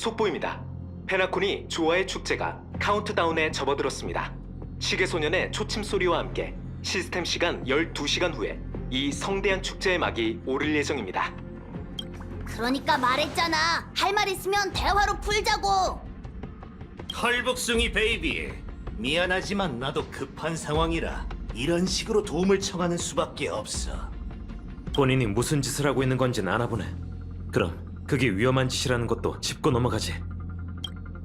속보입니다. 페나콘이 조화의 축제가 카운트다운에 접어들었습니다. 시계소년의 초침 소리와 함께 시스템 시간 12시간 후에 이 성대한 축제의 막이 오를 예정입니다. 그러니까 말했잖아. 할 말 있으면 대화로 풀자고. 털복숭이 베이비, 미안하지만 나도 급한 상황이라 이런 식으로 도움을 청하는 수밖에 없어. 본인이 무슨 짓을 하고 있는 건지는 알아보네. 그럼 그게 위험한 짓이라는 것도 짚고 넘어가지.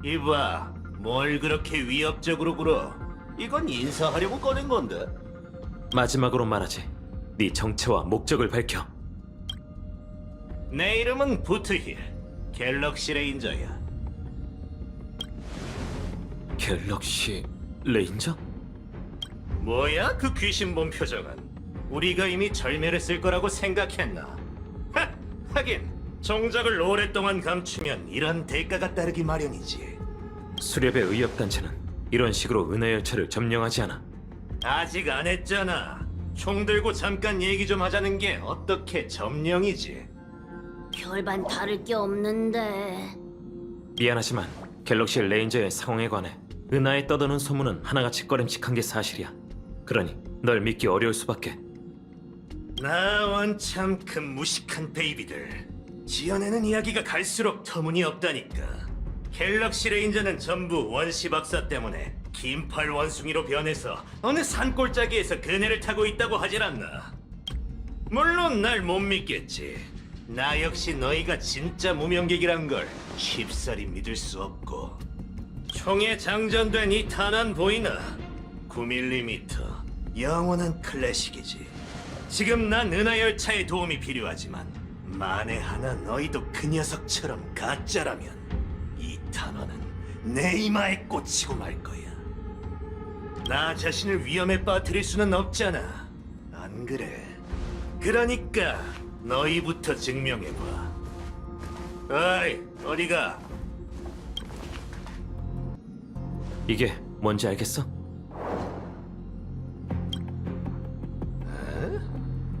이봐, 뭘 그렇게 위협적으로 굴어? 이건 인사하려고 꺼낸 건데. 마지막으로 말하지. 네 정체와 목적을 밝혀. 내 이름은 부트힐, 갤럭시 레인저야. 갤럭시 레인저? 뭐야 그 귀신 본 표정은? 우리가 이미 절멸했을 거라고 생각했나? 하긴 정작을 오랫동안 감추면 이런 대가가 따르기 마련이지. 수렵의 의협단체는 이런 식으로 은하열차를 점령하지 않아. 아직 안 했잖아. 총 들고 잠깐 얘기 좀 하자는 게 어떻게 점령이지? 별반 다를 게 없는데. 미안하지만 갤럭시 레인저의 상황에 관해 은하에 떠도는 소문은 하나같이 꺼림칙한 게 사실이야. 그러니 널 믿기 어려울 수밖에. 나 원참 그 무식한 베이비들. 지어내는 이야기가 갈수록 터무니없다니까. 갤럭시 레인저는 전부 원시 박사 때문에 긴팔 원숭이로 변해서 어느 산골짜기에서 그네를 타고 있다고 하질 않나. 물론 날 못 믿겠지. 나 역시 너희가 진짜 무명객이란 걸 쉽사리 믿을 수 없고. 총에 장전된 이 탄환 보이나? 9mm 영원한 클래식이지. 지금 난 은하열차의 도움이 필요하지만 만에 하나 너희도 그 녀석처럼 가짜라면 이 탄환은 내 이마에 꽂히고 말 거야. 나 자신을 위험에 빠뜨릴 수는 없잖아. 안 그래? 그러니까 너희부터 증명해봐. 어이, 어디가? 이게 뭔지 알겠어?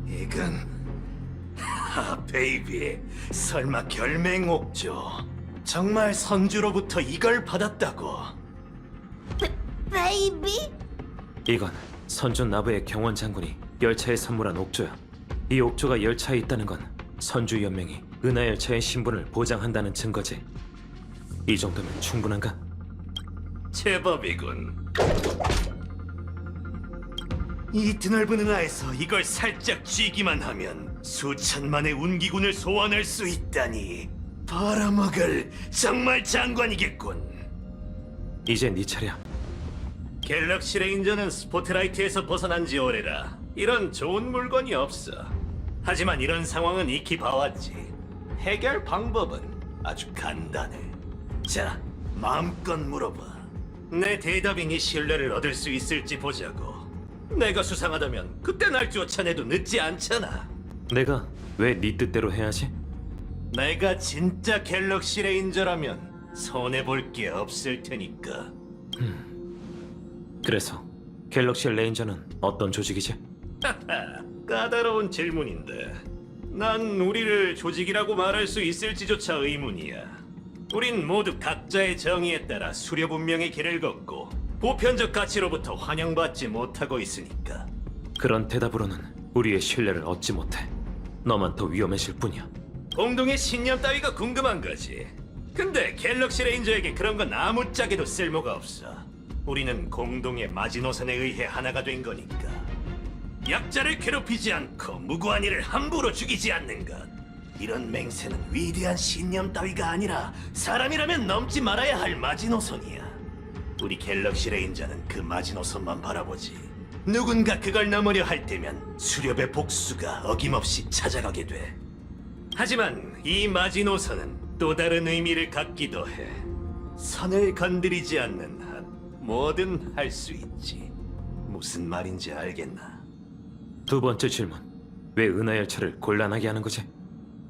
이건... 베이비, 설마 결맹옥조. 정말 선주로부터 이걸 받았다고? 베이비? 이건 선주 나부의 경원 장군이 열차에 선물한 옥조야. 이 옥조가 열차에 있다는 건 선주 연맹이 은하열차의 신분을 보장한다는 증거지. 이 정도면 충분한가? 제법이군. 이 드넓은 은하에서 이걸 살짝 쥐기만 하면 수천만의 운기군을 소환할 수 있다니. 벌어먹을 정말 장관이겠군. 이제 네 차례야. 갤럭시 레인저는 스포트라이트에서 벗어난 지 오래라 이런 좋은 물건이 없어. 하지만 이런 상황은 익히 봐왔지. 해결 방법은 아주 간단해. 자, 마음껏 물어봐. 내 대답이 네 신뢰를 얻을 수 있을지 보자고. 내가 수상하다면 그때 날 쫓아내도 늦지 않잖아. 내가 왜 네 뜻대로 해야지? 내가 진짜 갤럭시 레인저라면 손해볼 게 없을 테니까. 그래서 갤럭시 레인저는 어떤 조직이지? 까다로운 질문인데 난 우리를 조직이라고 말할 수 있을지조차 의문이야. 우린 모두 각자의 정의에 따라 수렵 운명의 길을 걷고 보편적 가치로부터 환영받지 못하고 있으니까. 그런 대답으로는 우리의 신뢰를 얻지 못해. 너만 더 위험해질 뿐이야. 공동의 신념 따위가 궁금한 거지. 근데 갤럭시 레인저에게 그런 건 아무짝에도 쓸모가 없어. 우리는 공동의 마지노선에 의해 하나가 된 거니까. 약자를 괴롭히지 않고 무고한 이를 함부로 죽이지 않는 것. 이런 맹세는 위대한 신념 따위가 아니라 사람이라면 넘지 말아야 할 마지노선이야. 우리 갤럭시 레인저는 그 마지노선만 바라보지. 누군가 그걸 넘으려 할 때면 수렵의 복수가 어김없이 찾아가게 돼. 하지만 이 마지노선은 또 다른 의미를 갖기도 해. 선을 건드리지 않는 한 뭐든 할 수 있지. 무슨 말인지 알겠나? 두 번째 질문. 왜 은하열차를 곤란하게 하는 거지?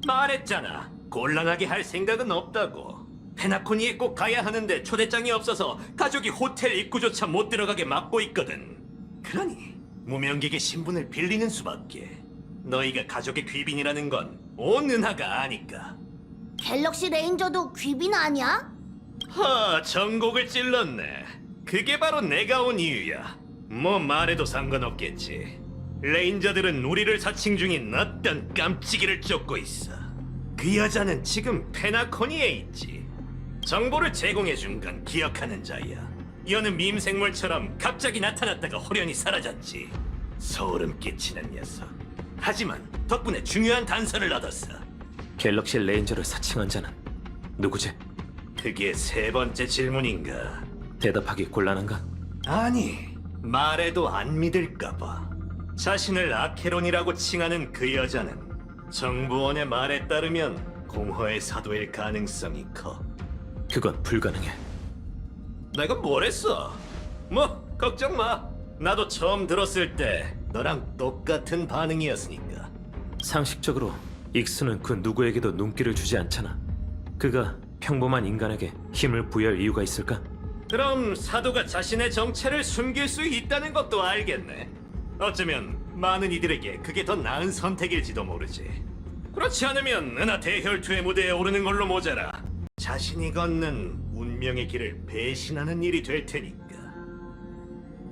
말했잖아. 곤란하게 할 생각은 없다고. 페나코니에 꼭 가야 하는데 초대장이 없어서 가족이 호텔 입구조차 못 들어가게 막고 있거든. 그러니 무명객의 신분을 빌리는 수밖에. 너희가 가족의 귀빈이라는 건 온 은하가 아니까. 갤럭시 레인저도 귀빈 아니야? 전곡을 찔렀네. 그게 바로 내가 온 이유야. 뭐 말해도 상관없겠지. 레인저들은 우리를 사칭 중인 어떤 깜찍이를 쫓고 있어. 그 여자는 지금 페나코니에 있지. 정보를 제공해 준 건 기억하는 자야. 여느 밈 생물처럼 갑자기 나타났다가 호련히 사라졌지. 소름 끼치는 녀석. 하지만 덕분에 중요한 단서를 얻었어. 갤럭시 레인저를 사칭한 자는 누구지? 그게 세 번째 질문인가? 대답하기 곤란한가? 아니, 말해도 안 믿을까봐. 자신을 아케론이라고 칭하는 그 여자는 정부원의 말에 따르면 공허의 사도일 가능성이 커. 그건 불가능해. 내가 뭘 했어? 뭐, 걱정 마. 나도 처음 들었을 때 너랑 똑같은 반응이었으니까. 상식적으로 익스는 그 누구에게도 눈길을 주지 않잖아. 그가 평범한 인간에게 힘을 부여할 이유가 있을까? 그럼 사도가 자신의 정체를 숨길 수 있다는 것도 알겠네. 어쩌면 많은 이들에게 그게 더 나은 선택일지도 모르지. 그렇지 않으면 은하 대혈투의 무대에 오르는 걸로 모자라 자신이 걷는 운명의 길을 배신하는 일이 될 테니까.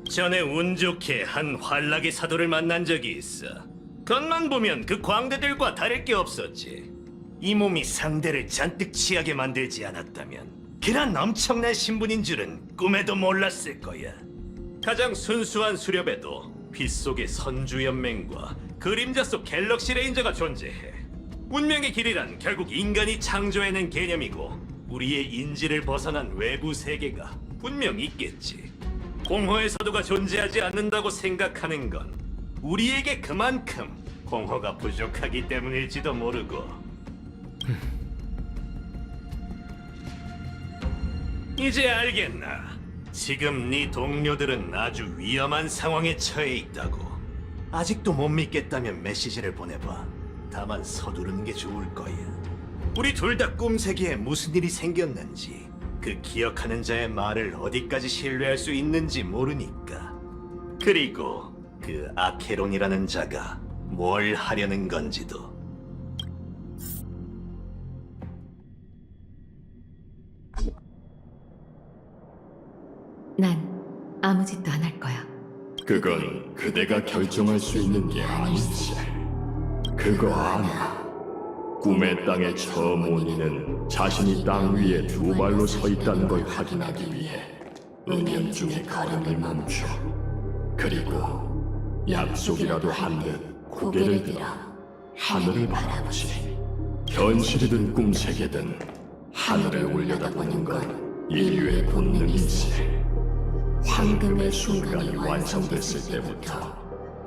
전에 운 좋게 한 환락의 사도를 만난 적이 있어. 겉만 보면 그 광대들과 다를 게 없었지. 이 몸이 상대를 잔뜩 취하게 만들지 않았다면 그런 엄청난 신분인 줄은 꿈에도 몰랐을 거야. 가장 순수한 수렵에도 빛 속의 선주연맹과 그림자 속 갤럭시 레인저가 존재해. 운명의 길이란 결국 인간이 창조해낸 개념이고 우리의 인지를 벗어난 외부 세계가 분명 있겠지. 공허의 사도가 존재하지 않는다고 생각하는 건 우리에게 그만큼 공허가 부족하기 때문일지도 모르고. 이제 알겠나? 지금 네 동료들은 아주 위험한 상황에 처해 있다고. 아직도 못 믿겠다면 메시지를 보내봐. 다만 서두르는 게 좋을 거야. 우리 둘 다 꿈세계에 무슨 일이 생겼는지, 그 기억하는 자의 말을 어디까지 신뢰할 수 있는지 모르니까. 그리고 그 아케론이라는 자가 뭘 하려는 건지도. 난 아무 짓도 안 할 거야. 그건 그대가 결정할 수 있는 게 아니지. 그거 아나. 꿈의 땅에 처음 온 이는 자신이 땅 위에 두 발로 서 있다는 걸 확인하기 위해 은연중에 걸음을 멈춰. 그리고 약속이라도 한 듯 고개를 들어 하늘을 바라보지. 현실이든 꿈세계든 하늘을 올려다보는 건 인류의 본능이지. 황금의 순간이 완성됐을 때부터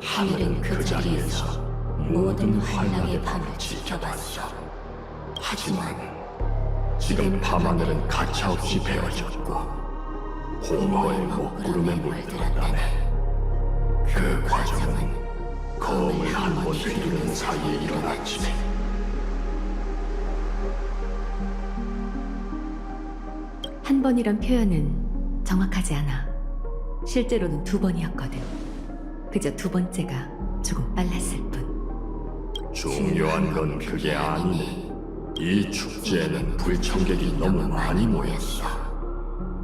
하늘은 그 자리에서 모든 환락의 밤을 지켜봤어. 하지만 지금 밤하늘은 가차없이 베어졌고 공허의 먹구름에 물들었다네. 그 과정은 검을 한 번 휘두르는 사이에 일어났지. 한 번이란 표현은 정확하지 않아. 실제로는 두 번이었거든. 그저 두 번째가 조금 빨랐을 뿐. 중요한 건 그게 아니니 이 축제에는 불청객이 너무 많이 모였어.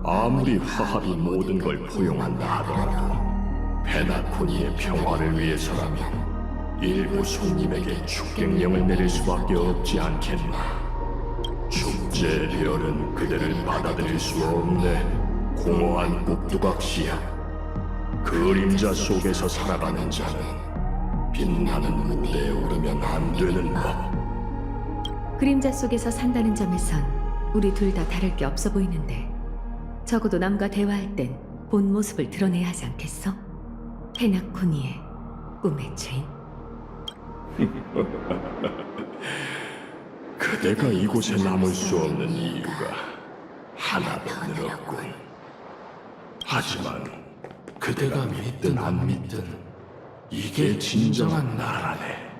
아무리 화합이 모든 걸 포용한다 하더라도 페나코니의 평화를 위해서라면 일부 손님에게 축객령을 내릴 수밖에 없지 않겠나. 축제의 별은 그대를 받아들일 수 없네. 공허한 꼭두각시야. 그림자 속에서 살아가는 자는 빛나는 무대에 오르면 안 되는 법. 그림자 속에서 산다는 점에선 우리 둘 다 다를 게 없어 보이는데, 적어도 남과 대화할 땐 본 모습을 드러내야 하지 않겠어? 페나코니의 꿈의 주인. 그대가 이곳에 남을 수 없는 이유가 하나 더 늘었군. 하지만 그대가 믿든 안 믿든 이게 진정한 나라네.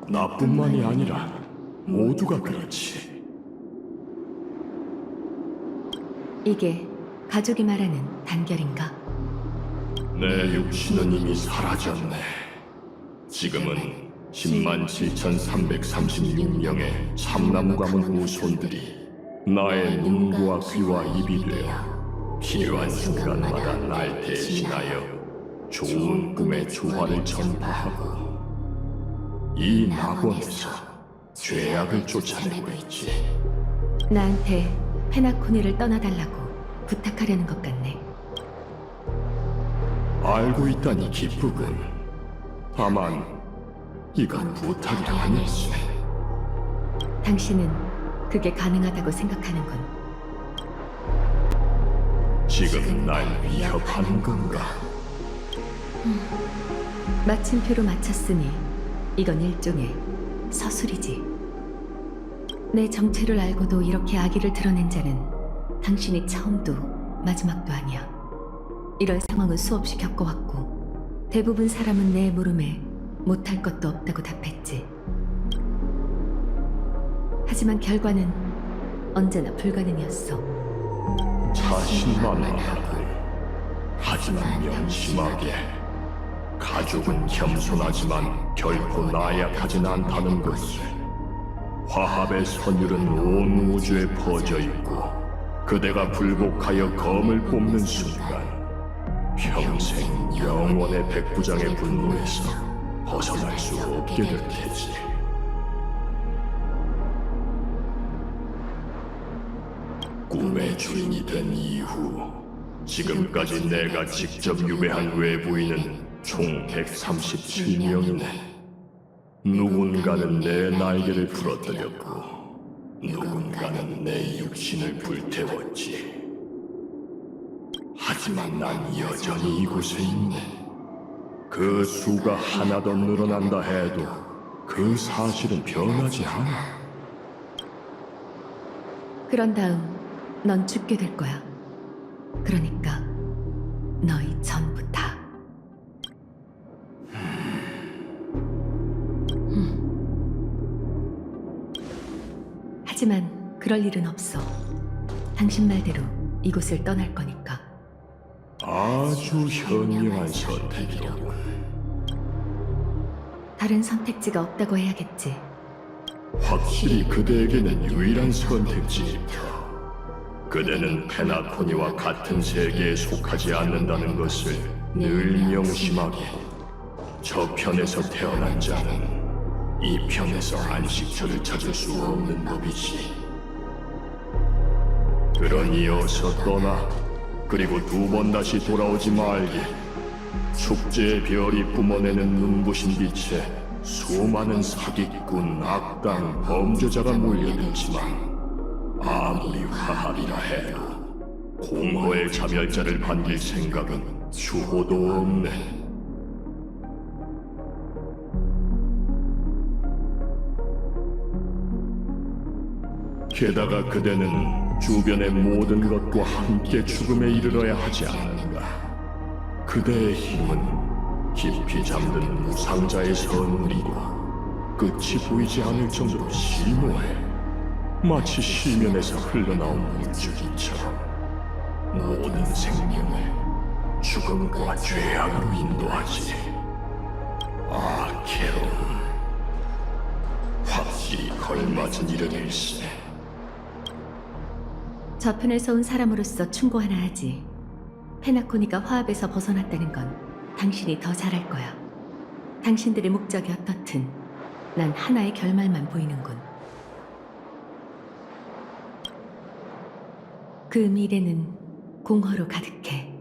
나뿐만이 아니라 모두가 그렇지. 이게 가족이 말하는 단결인가? 내 육신은 이미 사라졌네. 지금은 107,336명의 참나무 가문 후손들이 나의 눈과 귀와 입이 되어 필요한 순간마다 날 대신하여 좋은 꿈의 조화를 전파하고 이 낙원에서 죄악을 쫓아내고 있지. 나한테 페나코니를 떠나달라고 부탁하려는 것 같네. 알고 있다니 기쁘군. 다만 이건 부탁이 아니지. 당신은 그게 가능하다고 생각하는군. 지금 날 위협하는 건가? 마침표로 마쳤으니 이건 일종의 서술이지. 내 정체를 알고도 이렇게 악의를 드러낸 자는 당신이 처음도 마지막도 아니야. 이런 상황은 수없이 겪어왔고 대부분 사람은 내 물음에 못할 것도 없다고 답했지. 하지만 결과는 언제나 불가능이었어. 자신만만하고 하지만 명심하게. 가족은 겸손하지만 결코 나약하진 않다는 것을. 화합의 선율은 온 우주에 퍼져 있고 그대가 불복하여 검을 뽑는 순간 평생 영원의 백부장의 분노에서 벗어날 수 없게 될 테지. 꿈의 주인이 된 이후 지금까지 내가 직접 유배한 외부인은 총 137명이네. 누군가는 내 날개를 부러뜨렸고 누군가는 내 육신을 불태웠지. 하지만 난 여전히 이곳에 있네. 그 수가 하나 더 늘어난다 해도 그 사실은 변하지 않아. 그런 다음 넌 죽게 될 거야. 그러니까 너희 전부 다. 하지만 그럴 일은 없어. 당신 말대로 이곳을 떠날 거니까. 아주 현명한 선택이로군. 다른 선택지가 없다고 해야겠지. 확실히 그대에게는 유일한 선택지이다. 그대는 페나코니와 같은 세계에 속하지 않는다는 것을 늘 명심하게. 저편에서 태어난 자는 이 편에서 안식처를 찾을 수 없는 법이지. 그러니 어서 떠나. 그리고 두 번 다시 돌아오지 말게. 축제의 별이 뿜어내는 눈부신 빛에 수많은 사기꾼, 악당, 범죄자가 몰려들지만 아무리 화합이라 해도 공허의 자멸자를 반길 생각은 추호도 없네. 게다가 그대는 주변의 모든 것과 함께 죽음에 이르러야 하지 않는가. 그대의 힘은 깊이 잠든 무상자의 선물이고 끝이 보이지 않을 정도로 심오해. 마치 시면에서 흘러나온 물줄기처럼 모든 생명을 죽음과 죄악으로 인도하지. 아케론, 확실히 걸맞은 이름일세. 저편에서 온 사람으로서 충고 하나 하지. 페나코니가 화합에서 벗어났다는 건 당신이 더 잘할 거야. 당신들의 목적이 어떻든 난 하나의 결말만 보이는군. 그 미래는 공허로 가득해.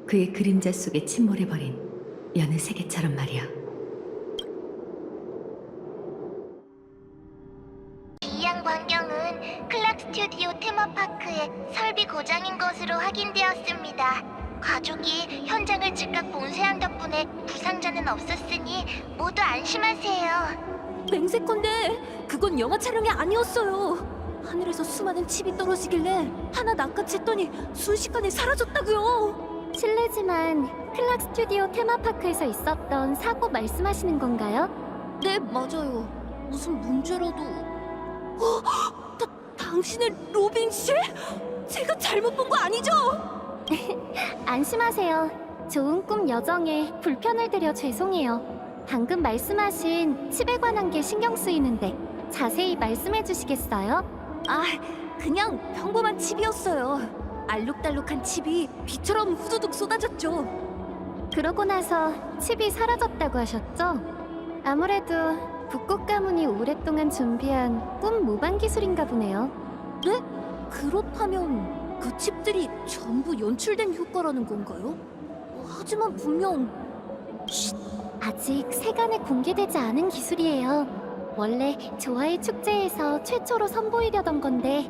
그의 그림자 속에 침몰해버린 여느 세계처럼 말이야. 이양 광경은 클락 스튜디오 테마파크의 설비 고장인 것으로 확인되었습니다. 가족이 현장을 즉각 본세한 덕분에 부상자는 없었으니 모두 안심하세요. 맹세컨대 그건 영화 촬영이 아니었어요. 하늘에서 수많은 칩이 떨어지길래 하나 낚아챘더니 순식간에 사라졌다고요. 실례지만 클락 스튜디오 테마파크에서 있었던 사고 말씀하시는 건가요? 네, 맞아요. 무슨 문제라도... 당신은 로빈 씨? 제가 잘못 본 거 아니죠? 안심하세요. 좋은 꿈 여정에 불편을 드려 죄송해요. 방금 말씀하신 칩에 관한 게 신경 쓰이는데 자세히 말씀해 주시겠어요? 아, 그냥 평범한 칩이었어요. 알록달록한 칩이 비처럼 후두둑 쏟아졌죠. 그러고 나서 칩이 사라졌다고 하셨죠? 아무래도 북극 가문이 오랫동안 준비한 꿈 모방 기술인가 보네요. 네? 그렇다면 그 칩들이 전부 연출된 효과라는 건가요? 하지만 분명 아직 세간에 공개되지 않은 기술이에요. 원래 조아의 축제에서 최초로 선보이려던 건데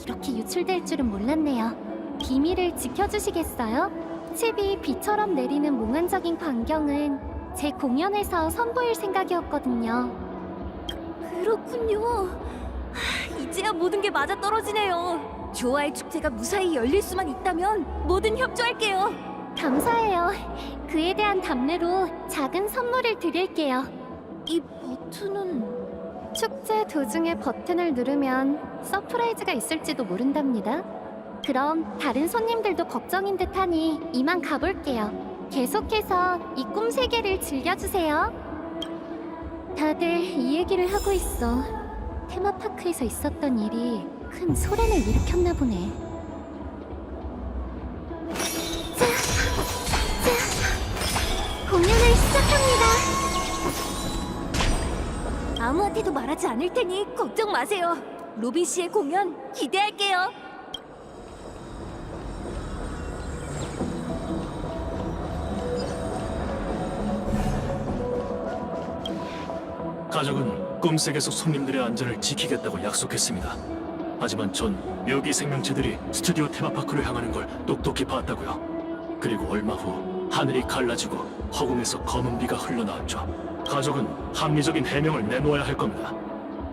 이렇게 유출될 줄은 몰랐네요. 비밀을 지켜주시겠어요? 칩이 비처럼 내리는 몽환적인 광경은 제 공연에서 선보일 생각이었거든요. 그렇군요. 이제야 모든 게 맞아떨어지네요. 조아의 축제가 무사히 열릴 수만 있다면 뭐든 협조할게요. 감사해요. 그에 대한 답례로 작은 선물을 드릴게요. 이 버튼은 축제 도중에 버튼을 누르면 서프라이즈가 있을지도 모른답니다. 그럼 다른 손님들도 걱정인 듯하니 이만 가볼게요. 계속해서 이 꿈 세계를 즐겨주세요. 다들 이 얘기를 하고 있어. 테마파크에서 있었던 일이 큰 소란을 일으켰나 보네. 공연을 시작합니다. 아무한테도 말하지 않을 테니 걱정 마세요. 로빈 씨의 공연 기대할게요. 가족은 꿈세계 속 손님들의 안전을 지키겠다고 약속했습니다. 하지만 전 묘기 생명체들이 스튜디오 테마파크를 향하는 걸 똑똑히 봤다고요. 그리고 얼마 후 하늘이 갈라지고 허공에서 검은 비가 흘러나왔죠. 가족은 합리적인 해명을 내놓아야 할 겁니다.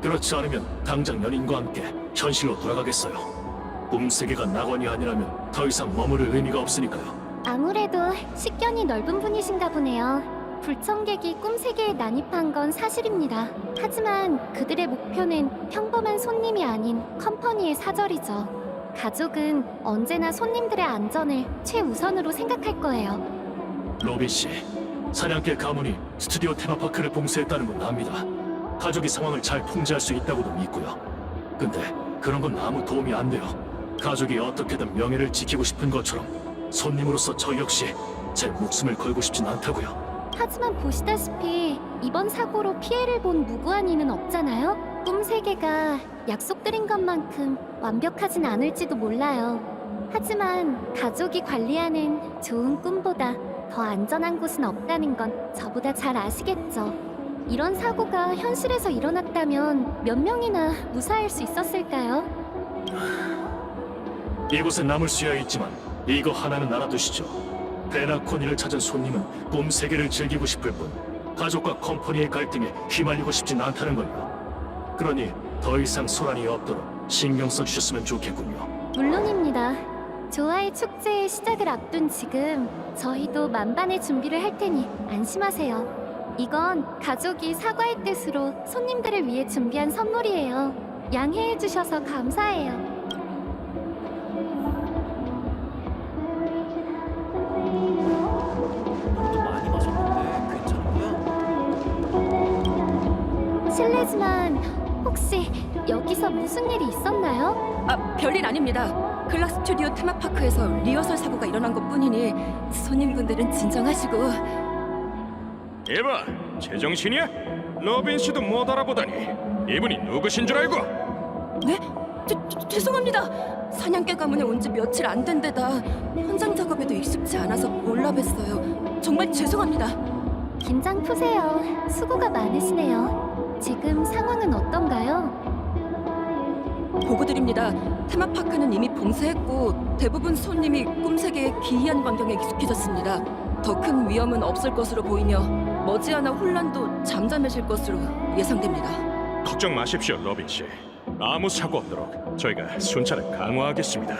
그렇지 않으면 당장 연인과 함께 현실로 돌아가겠어요. 꿈세계가 낙원이 아니라면 더 이상 머무를 의미가 없으니까요. 아무래도 식견이 넓은 분이신가 보네요. 불청객이 꿈세계에 난입한 건 사실입니다. 하지만 그들의 목표는 평범한 손님이 아닌 컴퍼니의 사절이죠. 가족은 언제나 손님들의 안전을 최우선으로 생각할 거예요. 로빈 씨, 사냥개 가문이 스튜디오 테마파크를 봉쇄했다는 건 압니다. 가족이 상황을 잘 통제할 수 있다고도 믿고요. 근데 그런 건 아무 도움이 안 돼요. 가족이 어떻게든 명예를 지키고 싶은 것처럼 손님으로서 저 역시 제 목숨을 걸고 싶진 않다고요. 하지만 보시다시피 이번 사고로 피해를 본 무고한 이는 없잖아요? 꿈세계가 약속드린 것만큼 완벽하진 않을지도 몰라요. 하지만 가족이 관리하는 좋은 꿈보다 더 안전한 곳은 없다는 건 저보다 잘 아시겠죠? 이런 사고가 현실에서 일어났다면 몇 명이나 무사할 수 있었을까요? 이곳에 남을 수야 있지만 이거 하나는 알아두시죠. 베나코니를 찾은 손님은 꿈 세계를 즐기고 싶을 뿐 가족과 컴퍼니의 갈등에 휘말리고 싶진 않다는 걸요. 그러니 더 이상 소란이 없도록 신경 써주셨으면 좋겠군요. 물론입니다. 조아의 축제의 시작을 앞둔 지금 저희도 만반의 준비를 할 테니 안심하세요. 이건 가족이 사과의 뜻으로 손님들을 위해 준비한 선물이에요. 양해해 주셔서 감사해요. 너도 많이 마셨는데 괜찮은 거야? 실례지만 혹시 여기서 무슨 일이 있었나요? 아, 별일 아닙니다. 클락 스튜디오 테마파크에서 리허설 사고가 일어난 것뿐이니 손님분들은 진정하시고. 이봐, 제정신이야? 로빈 씨도 못 알아보다니 이분이 누구신 줄 알고? 네? 죄송합니다. 사냥개 가문에 온 지 며칠 안 된 데다 현장 작업에도 익숙지 않아서 몰라뵀어요. 정말 죄송합니다. 긴장 푸세요. 수고가 많으시네요. 지금 상황은 어떤가요? 보고드립니다. 테마파크는 이미 봉쇄했고 대부분 손님이 꿈세계의 기이한 광경에 익숙해졌습니다. 더 큰 위험은 없을 것으로 보이며 머지않아 혼란도 잠잠해질 것으로 예상됩니다. 걱정 마십시오, 로빈 씨. 아무 사고 없도록 저희가 순찰을 강화하겠습니다.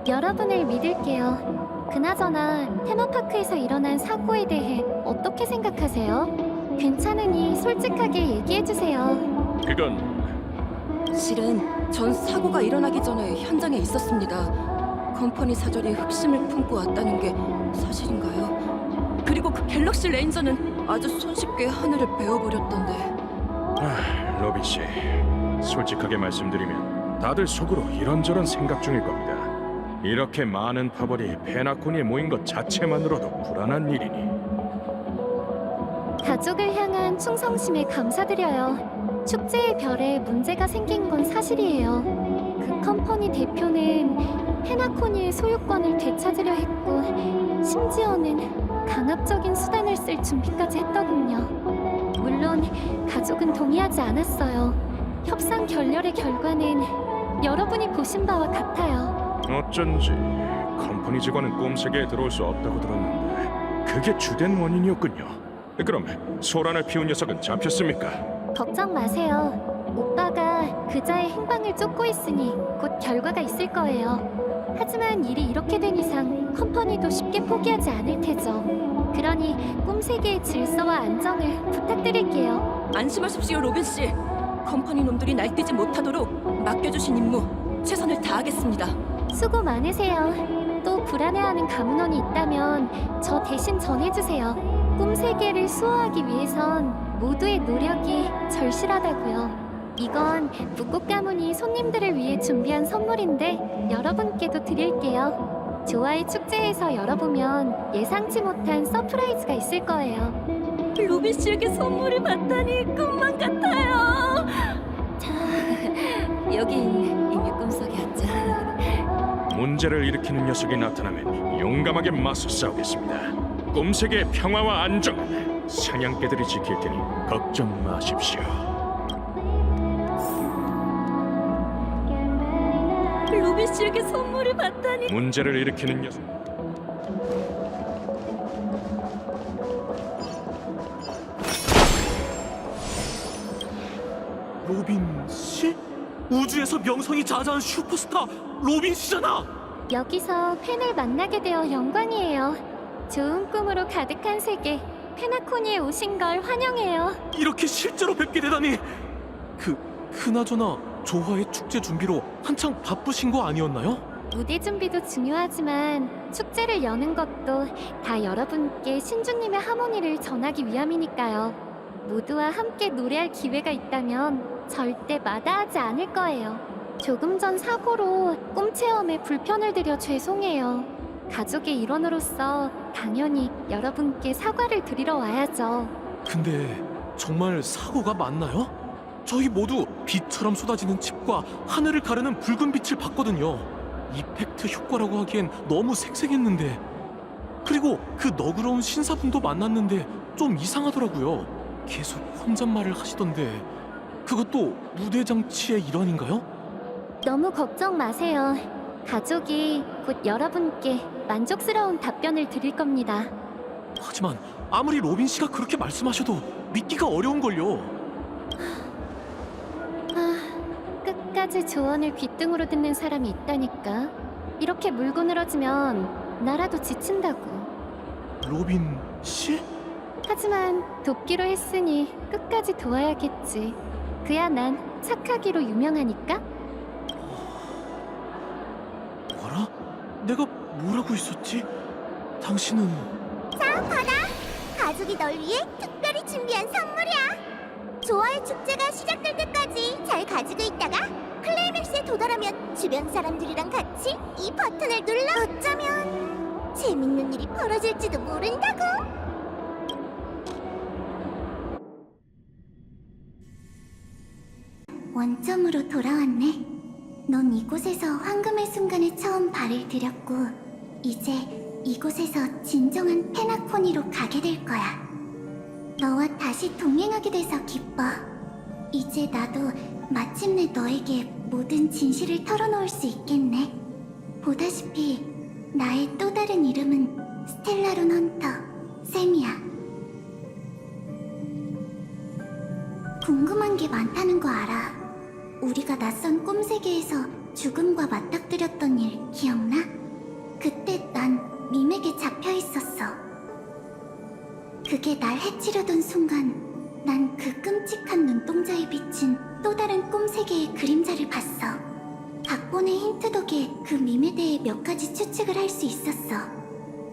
여러분을 믿을게요. 그나저나 테마파크에서 일어난 사고에 대해 어떻게 생각하세요? 괜찮으니 솔직하게 얘기해주세요. 그건 실은 전 사고가 일어나기 전에 현장에 있었습니다. 컴퍼니 사절이 흑심을 품고 왔다는 게 사실인가요? 그리고 그 갤럭시 레인저는 아주 손쉽게 하늘을 베어버렸던데. 로빈 씨, 솔직하게 말씀드리면 다들 속으로 이런저런 생각 중일 겁니다. 이렇게 많은 파벌이 페나코니에 모인 것 자체만으로도 불안한 일이니. 가족을 향한 충성심에 감사드려요. 축제의 별에 문제가 생긴 건 사실이에요. 그 컴퍼니 대표는 페나코니의 소유권을 되찾으려 했고, 심지어는 강압적인 수단을 쓸 준비까지 했더군요. 물론 가족은 동의하지 않았어요. 협상 결렬의 결과는 여러분이 보신 바와 같아요. 어쩐지 컴퍼니 직원은 꿈세계에 들어올 수 없다고 들었는데 그게 주된 원인이었군요. 그럼 소란을 피운 녀석은 잡혔습니까? 걱정 마세요. 오빠가 그자의 행방을 쫓고 있으니 곧 결과가 있을 거예요. 하지만 일이 이렇게 된 이상 컴퍼니도 쉽게 포기하지 않을 테죠. 그러니 꿈세계의 질서와 안정을 부탁드릴게요. 안심하십시오, 로빈 씨. 컴퍼니 놈들이 날뛰지 못하도록 맡겨주신 임무 최선을 다하겠습니다. 수고 많으세요. 또 불안해하는 가문원이 있다면 저 대신 전해주세요. 꿈세계를 수호하기 위해선 모두의 노력이 절실하다고요. 이건 북극 가문이 손님들을 위해 준비한 선물인데 여러분께도 드릴게요. 조아의 축제에서 열어보면 예상치 못한 서프라이즈가 있을 거예요. 로빈 씨에게 선물을 받다니 꿈만 같아요. 자, 여긴 이미 꿈속이었죠. 문제를 일으키는 녀석이 나타나면 용감하게 맞서 싸우겠습니다. 꿈세계의 평화와 안정은 사냥개들이 지킬 테니 걱정 마십시오. 로빈 씨에게 선물을 받다니. 문제를 일으키는 녀석. 로빈 씨? 우주에서 명성이 자자한 슈퍼스타 로빈 씨잖아. 여기서 팬을 만나게 되어 영광이에요. 좋은 꿈으로 가득한 세계, 페나코니에 오신 걸 환영해요. 이렇게 실제로 뵙게 되다니. 그나저나 조화의 축제 준비로 한창 바쁘신 거 아니었나요? 무대 준비도 중요하지만 축제를 여는 것도 다 여러분께 신주님의 하모니를 전하기 위함이니까요. 모두와 함께 노래할 기회가 있다면 절대 마다하지 않을 거예요. 조금 전 사고로 꿈 체험에 불편을 드려 죄송해요. 가족의 일원으로서 당연히 여러분께 사과를 드리러 와야죠. 근데 정말 사고가 맞나요? 저희 모두 빛처럼 쏟아지는 칩과 하늘을 가르는 붉은 빛을 봤거든요. 이펙트 효과라고 하기엔 너무 색색했는데, 그리고 그 너그러운 신사분도 만났는데 좀 이상하더라고요. 계속 혼잣말을 하시던데 그것도 무대 장치의 일환인가요? 너무 걱정 마세요. 가족이 곧 여러분께 만족스러운 답변을 드릴 겁니다. 하지만 아무리 로빈 씨가 그렇게 말씀하셔도 믿기가 어려운걸요. 끝까지 조언을 귓등으로 듣는 사람이 있다니까. 이렇게 물고 늘어지면 나라도 지친다고. 로빈 씨? 하지만 돕기로 했으니 끝까지 도와야겠지. 그야 난 착하기로 유명하니까. 뭐라? 내가 뭐라고 했었지? 당신은... 자, 받아! 가족이 널 위해 특별히 준비한 선물이야. 조화의 축제가 시작될 때까지 잘 가지고 있다가 클라이맥스에 도달하면 주변 사람들이랑 같이 이 버튼을 눌러. 어쩌면 재밌는 일이 벌어질지도 모른다고. 원점으로 돌아왔네. 넌 이곳에서 황금의 순간에 처음 발을 들였고 이제 이곳에서 진정한 페나코니로 가게 될 거야. 너와 다시 동행하게 돼서 기뻐. 이제 나도 마침내 너에게 모든 진실을 털어놓을 수 있겠네. 보다시피 나의 또 다른 이름은 스텔라론 헌터, 샘이야. 궁금한 게 많다는 거 알아. 우리가 낯선 꿈세계에서 죽음과 맞닥뜨렸던 일 기억나? 그때 난 밈에게 잡혀 있었어. 그게 날 해치려던 순간 난 그 끔찍한 눈동자에 비친 또 다른 꿈세계의 그림자를 봤어. 각본의 힌트 덕에 그 밈에 대해 몇 가지 추측을 할 수 있었어.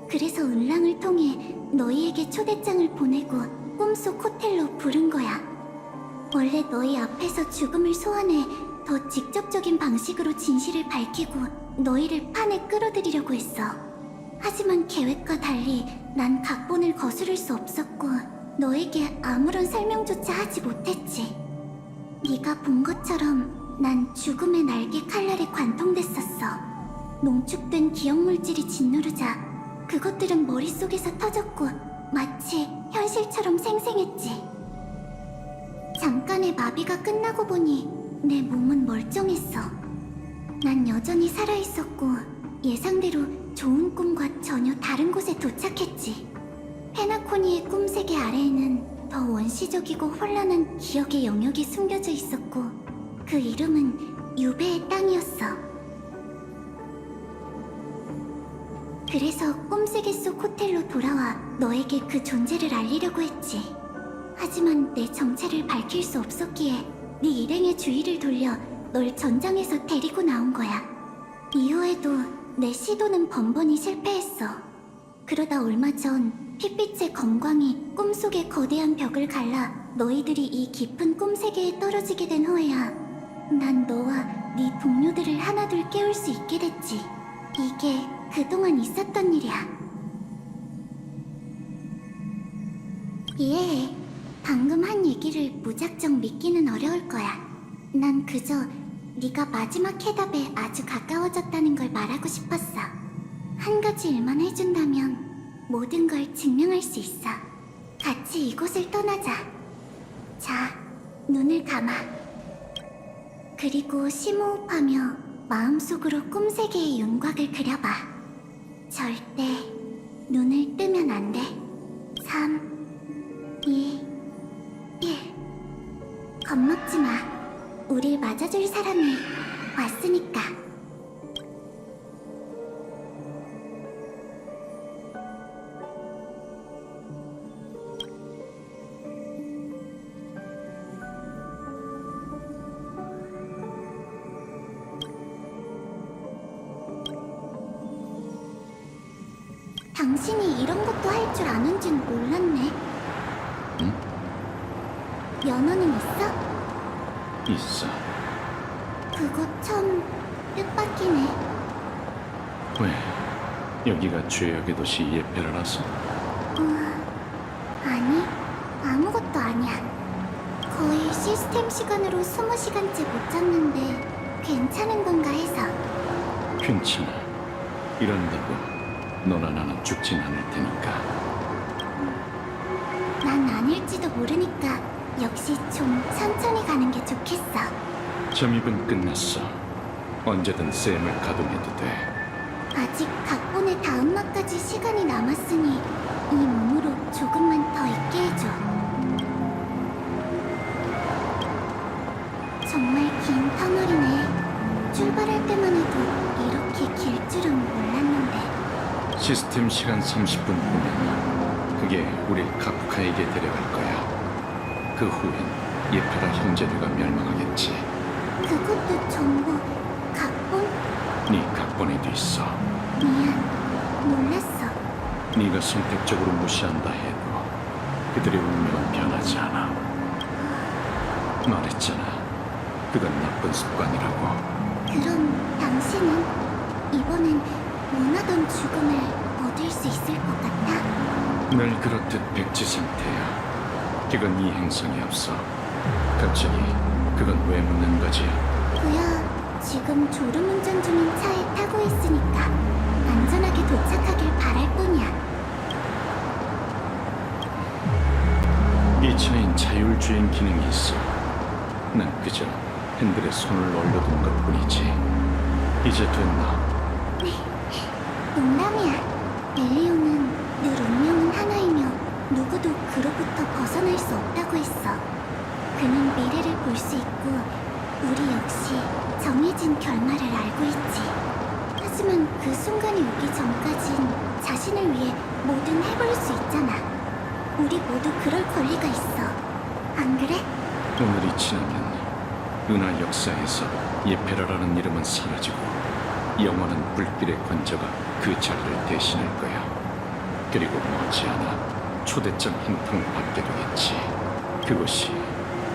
그래서 은랑을 통해 너희에게 초대장을 보내고 꿈속 호텔로 부른 거야. 원래 너희 앞에서 죽음을 소환해 더 직접적인 방식으로 진실을 밝히고 너희를 판에 끌어들이려고 했어. 하지만 계획과 달리 난 각본을 거스를 수 없었고 너에게 아무런 설명조차 하지 못했지. 네가 본 것처럼 난 죽음의 날개 칼날에 관통됐었어. 농축된 기억물질이 짓누르자 그것들은 머릿속에서 터졌고 마치 현실처럼 생생했지. 잠깐의 마비가 끝나고 보니 내 몸은 멀쩡했어. 난 여전히 살아있었고 예상대로 좋은 꿈과 전혀 다른 곳에 도착했지. 페나코니의 꿈세계 아래에는 더 원시적이고 혼란한 기억의 영역이 숨겨져 있었고 그 이름은 유배의 땅이었어. 그래서 꿈세계 속 호텔로 돌아와 너에게 그 존재를 알리려고 했지. 하지만 내 정체를 밝힐 수 없었기에 네 일행의 주의를 돌려 널 전장에서 데리고 나온 거야. 이후에도 내 시도는 번번이 실패했어. 그러다 얼마 전 핏빛의 검광이 꿈속의 거대한 벽을 갈라 너희들이 이 깊은 꿈세계에 떨어지게 된 후에야 난 너와 네 동료들을 하나둘 깨울 수 있게 됐지. 이게 그동안 있었던 일이야. 이해해. 방금 한 얘기를 무작정 믿기는 어려울 거야. 난 그저 네가 마지막 해답에 아주 가까워졌다는 걸 말하고 싶었어. 한 가지 일만 해준다면 모든 걸 증명할 수 있어. 같이 이곳을 떠나자. 자, 눈을 감아. 그리고 심호흡하며 마음속으로 꿈세계의 윤곽을 그려봐. 절대 눈을 뜨면 안 돼. 3, 2, 1. 겁먹지 마. 우릴 맞아줄 사람이 왔으니까. 당신이 이런 것도 할 줄 아는 줄 몰랐네. 응? 연어는 있어? 있어. 그거 참 뜻밖이네. 왜? 여기가 죄악의 도시 예페라라서? 아니, 아무것도 아니야. 거의 시스템 시간으로 20시간째 못 잤는데 괜찮은 건가 해서. 괜찮아. 이런다고 너나 나는 죽진 않을 테니까. 난 아닐지도 모르니까 역시 좀 천천히 가는 게 좋겠어. 점입은 끝났어. 언제든 쌤을 가동해도 돼. 아직 각본의 다음 막까지 시간이 남았으니 이 몸으로 조금만 더 있게 해줘. 정말 긴 터널이네. 출발할 때만 해도 이렇게 길 줄은 몰랐는데. 시스템 시간 30분 후면 그게 우릴 카프카에게 데려갈 거야. 그 후엔 예페라 형제들과 멸망하겠지. 그것도 전부 각본? 네 각본에도 있어. 미안, 몰랐어. 네가 선택적으로 무시한다 해도 그들의 운명은 변하지 않아. 말했잖아. 그건 나쁜 습관이라고. 그럼 당신은 이번엔 원하던 죽음을 얻을 수 있을 것 같아? 늘 그렇듯 백지 상태야. 그건 이 행성에 없어. 갑자기 그건 왜 묻는 거지? 그야 지금 졸음운전 중인 차에 타고 있으니까 안전하게 도착하길 바랄 뿐이야. 이 차엔 자율주행 기능이 있어. 난 그저 핸들에 손을 올려둔 것뿐이지. 이제 됐나? 농담이야. 엘리오는 늘 운명은 하나이며 누구도 그로부터 벗어날 수 없다고 했어. 그는 미래를 볼 수 있고 우리 역시 정해진 결말을 알고 있지. 하지만 그 순간이 오기 전까진 자신을 위해 뭐든 해볼 수 있잖아. 우리 모두 그럴 권리가 있어. 안 그래? 오늘이 지나면 은하 역사에서 예페라라는 이름은 사라지고 영원한 불길의 권저가 그 자리를 대신할 거야. 그리고 머지않아 초대장 한 통 받게 되겠지. 그것이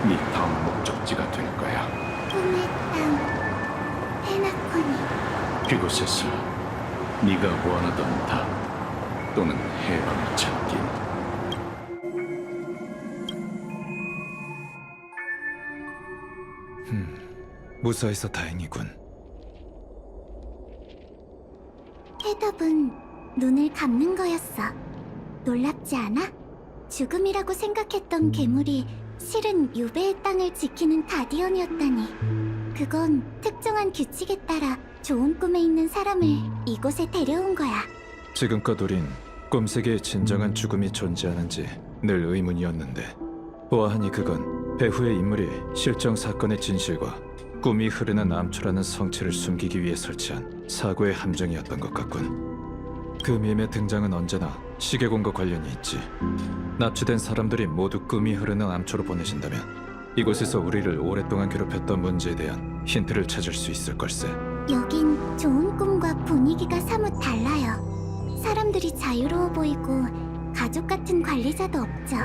네 다음 목적지가 될 거야. 꿈의 땅, 페나코니. 그곳에서 네가 원하던 답 또는 해방을 찾기. 무사해서 다행이군. 해답은 눈을 감는 거였어. 놀랍지 않아? 죽음이라고 생각했던 괴물이 실은 유배의 땅을 지키는 가디언이었다니. 그건 특정한 규칙에 따라 좋은 꿈에 있는 사람을 이곳에 데려온 거야. 지금껏 우린 꿈세계에 진정한 죽음이 존재하는지 늘 의문이었는데, 보아하니 그건 배후의 인물이 실정 사건의 진실과 꿈이 흐르는 암초라는 성체를 숨기기 위해 설치한 사고의 함정이었던 것 같군. 그 밈의 등장은 언제나 시계공과 관련이 있지. 납치된 사람들이 모두 꿈이 흐르는 암초로 보내진다면 이곳에서 우리를 오랫동안 괴롭혔던 문제에 대한 힌트를 찾을 수 있을 걸세. 여긴 좋은 꿈과 분위기가 사뭇 달라요. 사람들이 자유로워 보이고 가족 같은 관리자도 없죠.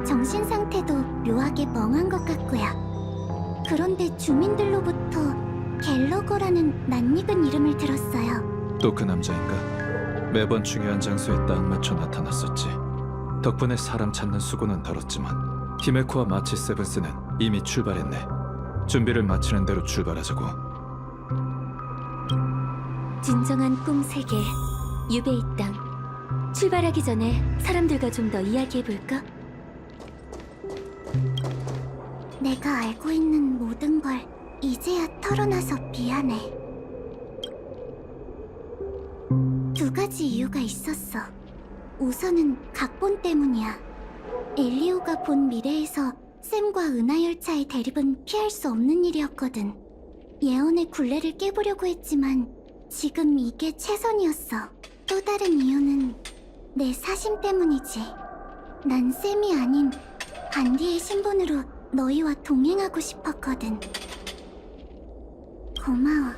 정신 상태도 묘하게 멍한 것 같고요. 그런데 주민들로부터 갤러거라는 낯익은 이름을 들었어요. 또 그 남자인가? 매번 중요한 장소에 딱 맞춰 나타났었지. 덕분에 사람 찾는 수고는 덜었지만 히메코와 마치 세븐스는 이미 출발했네. 준비를 마치는 대로 출발하자고. 진정한 꿈 세계, 유배의 땅. 출발하기 전에 사람들과 좀 더 이야기해볼까? 내가 알고 있는 모든 걸 이제야 털어놔서 미안해. 두 가지 이유가 있었어. 우선은 각본 때문이야. 엘리오가 본 미래에서 샘과 은하열차의 대립은 피할 수 없는 일이었거든. 예언의 굴레를 깨보려고 했지만 지금 이게 최선이었어. 또 다른 이유는 내 사심 때문이지. 난 샘이 아닌 반디의 신분으로 너희와 동행하고 싶었거든. 고마워.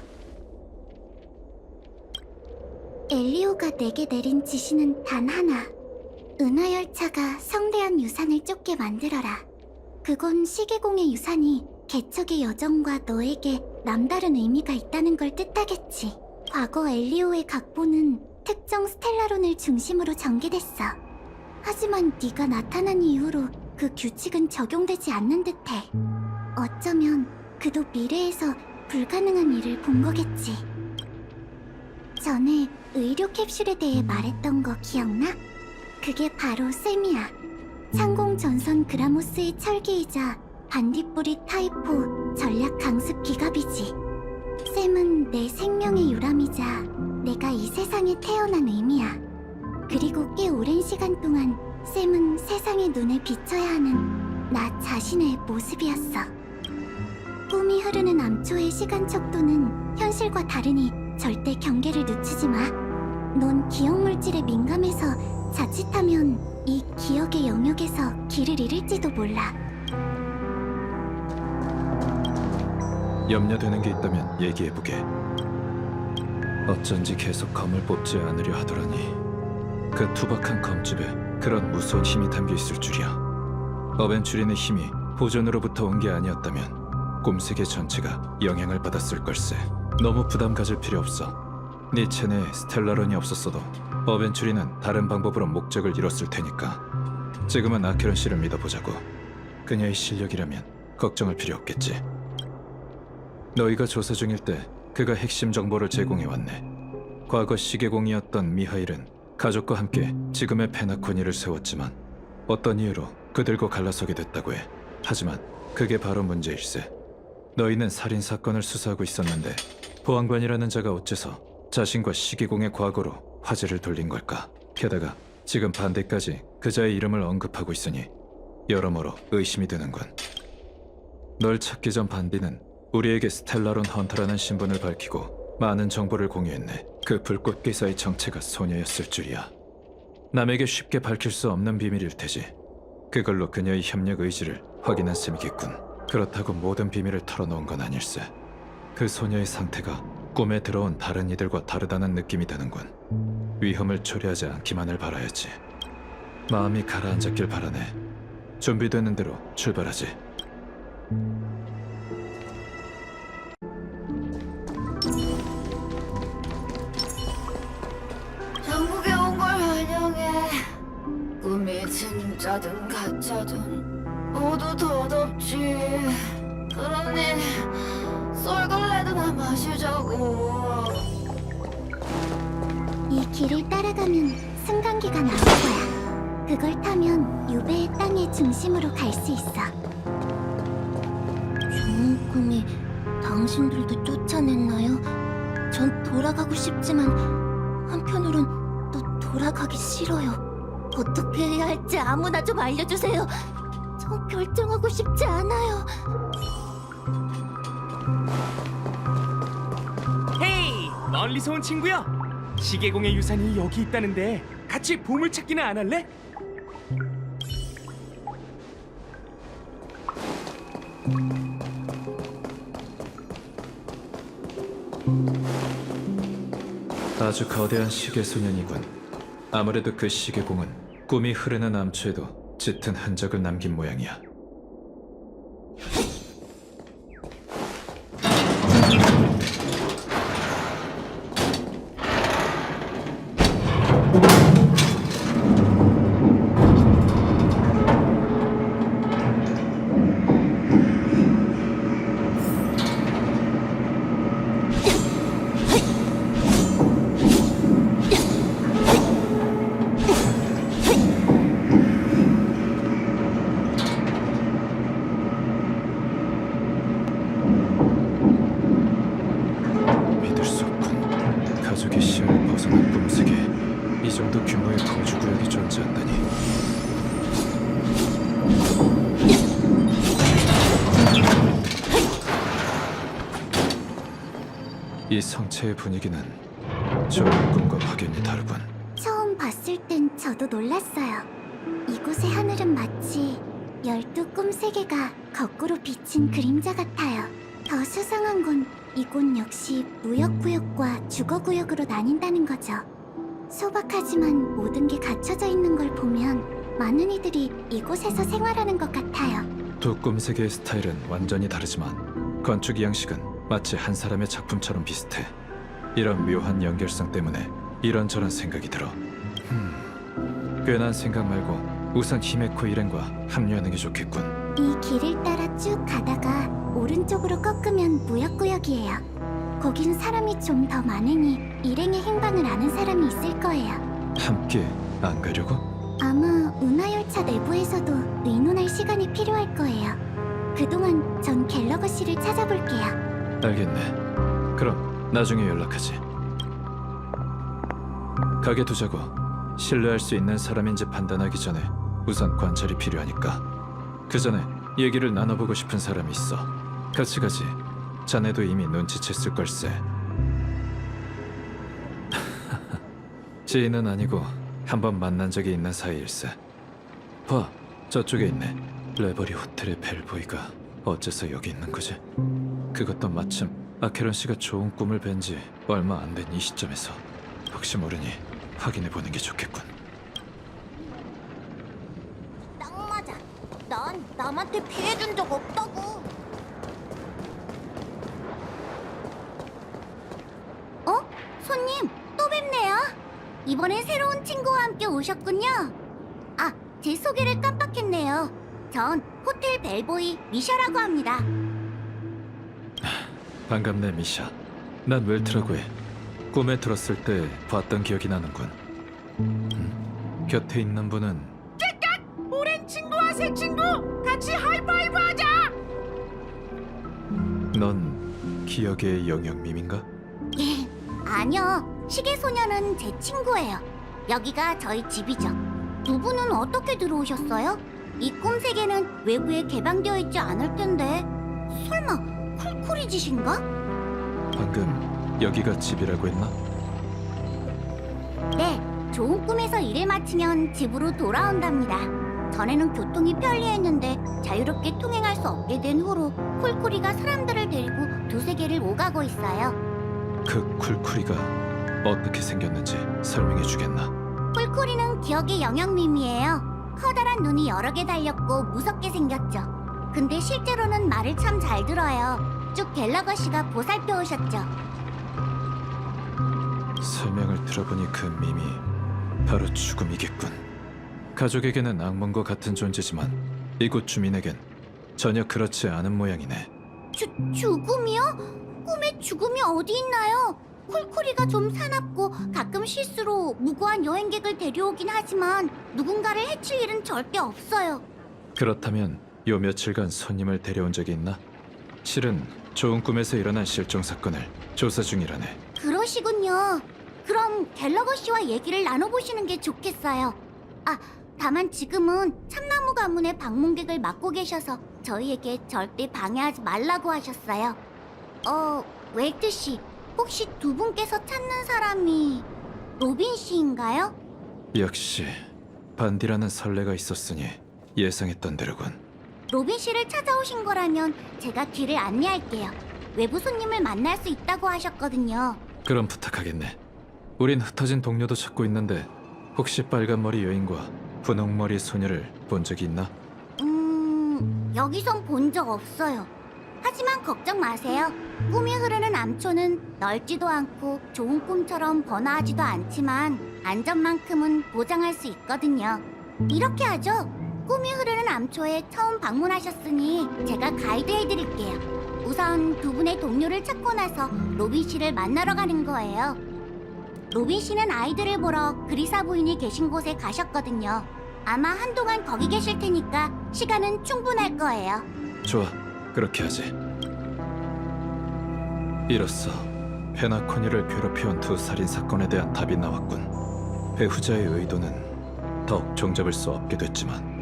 엘리오가 내게 내린 지시는 단 하나. 은하열차가 성대한 유산을 쫓게 만들어라. 그건 시계공의 유산이 개척의 여정과 너에게 남다른 의미가 있다는 걸 뜻하겠지. 과거 엘리오의 각본은 특정 스텔라론을 중심으로 전개됐어. 하지만 네가 나타난 이후로 그 규칙은 적용되지 않는 듯해. 어쩌면 그도 미래에서 불가능한 일을 본 거겠지. 전에 의료 캡슐에 대해 말했던 거 기억나? 그게 바로 샘이야. 상공 전선 그라모스의 철기이자 반딧불이 타이포 전략 강습 기갑이지. 샘은 내 생명의 유람이자 내가 이 세상에 태어난 의미야. 그리고 꽤 오랜 시간 동안 샘은 세상의 눈에 비춰야 하는 나 자신의 모습이었어. 꿈이 흐르는 암초의 시간 척도는 현실과 다르니 절대 경계를 늦추지 마. 넌 기억 물질에 민감해서 자칫하면 이 기억의 영역에서 길을 잃을지도 몰라. 염려되는 게 있다면 얘기해보게. 어쩐지 계속 검을 뽑지 않으려 하더라니. 그 투박한 검집에 그런 무서운 힘이 담겨 있을 줄이야. 어벤츄린의 힘이 보존으로부터 온 게 아니었다면 꿈세계 전체가 영향을 받았을 걸세. 너무 부담 가질 필요 없어. 네 체내에 스텔라론이 없었어도 어벤츄린은 다른 방법으로 목적을 이뤘을 테니까. 지금은 아케론 씨를 믿어보자고. 그녀의 실력이라면 걱정할 필요 없겠지. 너희가 조사 중일 때 그가 핵심 정보를 제공해왔네. 과거 시계공이었던 미하일은 가족과 함께 지금의 페나코니를 세웠지만 어떤 이유로 그들과 갈라서게 됐다고 해. 하지만 그게 바로 문제일세. 너희는 살인사건을 수사하고 있었는데 보안관이라는 자가 어째서 자신과 시계공의 과거로 화제를 돌린 걸까? 게다가 지금 반대까지 그자의 이름을 언급하고 있으니 여러모로 의심이 드는군. 널 찾기 전 반디는 우리에게 스텔라론 헌터라는 신분을 밝히고 많은 정보를 공유했네. 그 불꽃 기사의 정체가 소녀였을 줄이야. 남에게 쉽게 밝힐 수 없는 비밀일 테지. 그걸로 그녀의 협력 의지를 확인한 셈이겠군. 그렇다고 모든 비밀을 털어놓은 건 아닐세. 그 소녀의 상태가 꿈에 들어온 다른 이들과 다르다는 느낌이 드는군. 위험을 초래하지 않기만을 바라야지. 마음이 가라앉았길 바라네. 준비되는 대로 출발하지. 전국에 온 걸 환영해. 꿈이 진짜든 가짜든 모두 덧없지. 그러니 쏠걸레드나 마시자고. 이 길을 따라가면 승강기가 나올 거야. 그걸 타면 유배의 땅의 중심으로 갈 수 있어. 좋은 꿈이 당신들도 쫓아냈나요? 전 돌아가고 싶지만 한편으론 또 돌아가기 싫어요. 어떻게 해야 할지 아무나 좀 알려주세요. 전 결정하고 싶지 않아요. 헤이! 멀리서 온 친구야! 시계공의 유산이 여기 있다는데 같이 보물찾기나 안 할래? 아주 거대한 시계소년이군. 아무래도 그 시계공은 꿈이 흐르는 암초에도 짙은 흔적을 남긴 모양이야. 믿을 수 없군. 가족의 시야를 벗어난 꿈속에 이 정도 규모의 거주구역이 존재한다니. 이 성체의 분위기는 좋은 꿈과 확연히 다르군. 처음 봤을 땐 저도 놀랐어요. 이곳의 하늘은 마치 12 꿈세계가 거꾸로 비친 그림자 같아요. 더 수상한 건 이곳 역시 무역구역과 주거구역으로 나뉜다는 거죠. 소박하지만 모든 게 갖춰져 있는 걸 보면 많은 이들이 이곳에서 생활하는 것 같아요. 두 꿈세계의 스타일은 완전히 다르지만 건축 양식은 마치 한 사람의 작품처럼 비슷해. 이런 묘한 연결성 때문에 이런저런 생각이 들어. 괜한 생각 말고 우선 히메코 일행과 합류하는 게 좋겠군. 이 길을 따라 쭉 가다가 오른쪽으로 꺾으면 무역구역이에요. 거긴 사람이 좀 더 많으니 일행의 행방을 아는 사람이 있을 거예요. 함께 안 가려고? 아마 운하열차 내부에서도 의논할 시간이 필요할 거예요. 그동안 전 갤러거 씨를 찾아볼게요. 알겠네. 그럼 나중에 연락하지. 가게 두자고. 신뢰할 수 있는 사람인지 판단하기 전에 우선 관찰이 필요하니까. 그 전에 얘기를 나눠보고 싶은 사람이 있어. 같이 가지. 자네도 이미 눈치챘을 걸세. 지인은 아니고 한번 만난 적이 있는 사이일세. 봐, 저쪽에 있네. 레버리 호텔의 벨보이가 어째서 여기 있는 거지? 그것도 마침 아케론 씨가 좋은 꿈을 뵌 지 얼마 안 된 이 시점에서. 혹시 모르니 확인해보는 게 좋겠군. 딱 맞아. 난 남한테 피해준 적 없다고. 어? 손님, 또 뵙네요. 이번엔 새로운 친구와 함께 오셨군요. 아, 제 소개를 깜빡했네요. 전 호텔 벨보이 미샤라고 합니다. 반갑네, 미샤. 난 웰트라고 해. 꿈에 들었을 때 봤던 기억이 나는군. 곁에 있는 분은 오랜 친구와 새 친구 같이 하이파이브 하자. 넌 기억의 영영밈인가? 예, 아니요. 시계소녀는 제 친구예요. 여기가 저희 집이죠. 두 분은 어떻게 들어오셨어요? 이 꿈세계는 외부에 개방되어 있지 않을 텐데. 설마 쿨쿨이 짓인가? 방금 여기가 집이라고 했나? 네, 좋은 꿈에서 일을 마치면 집으로 돌아온답니다. 전에는 교통이 편리했는데 자유롭게 통행할 수 없게 된 후로 쿨쿨이가 사람들을 데리고 두세 개를 오가고 있어요. 그 쿨쿨이가 어떻게 생겼는지 설명해 주겠나? 꿀꿀이는 기억의 영역밈이에요. 커다란 눈이 여러 개 달렸고 무섭게 생겼죠. 근데 실제로는 말을 참 잘 들어요. 쭉 갤러거 씨가 보살펴 오셨죠. 설명을 들어보니 그 밈이 바로 죽음이겠군. 가족에게는 악몽과 같은 존재지만 이곳 주민에겐 전혀 그렇지 않은 모양이네. 죽음이요? 꿈에 죽음이 어디 있나요? 쿨쿨이가 좀 사납고 가끔 실수로 무고한 여행객을 데려오긴 하지만 누군가를 해칠 일은 절대 없어요. 그렇다면 요 며칠간 손님을 데려온 적이 있나? 실은 좋은 꿈에서 일어난 실종 사건을 조사 중이라네. 그러시군요. 그럼 갤러거 씨와 얘기를 나눠보시는 게 좋겠어요. 아, 다만 지금은 참나무 가문의 방문객을 맡고 계셔서 저희에게 절대 방해하지 말라고 하셨어요. 웰트 씨, 혹시 두 분께서 찾는 사람이 로빈 씨인가요? 역시 반디라는 선례가 있었으니 예상했던 대로군. 로빈 씨를 찾아오신 거라면 제가 길을 안내할게요. 외부 손님을 만날 수 있다고 하셨거든요. 그럼 부탁하겠네. 우린 흩어진 동료도 찾고 있는데 혹시 빨간머리 여인과 분홍머리 소녀를 본 적이 있나? 여기선 본 적 없어요. 하지만 걱정 마세요. 꿈이 흐르는 암초는 넓지도 않고 좋은 꿈처럼 번화하지도 않지만 안전만큼은 보장할 수 있거든요. 이렇게 하죠. 꿈이 흐르는 암초에 처음 방문하셨으니 제가 가이드 해드릴게요. 우선 두 분의 동료를 찾고 나서 로빈 씨를 만나러 가는 거예요. 로빈 씨는 아이들을 보러 그리사 부인이 계신 곳에 가셨거든요. 아마 한동안 거기 계실 테니까 시간은 충분할 거예요. 좋아, 그렇게 하지. 이로써 페나코니를 괴롭혀온 두 살인 사건에 대한 답이 나왔군. 배후자의 의도는 더욱 종잡을 수 없게 됐지만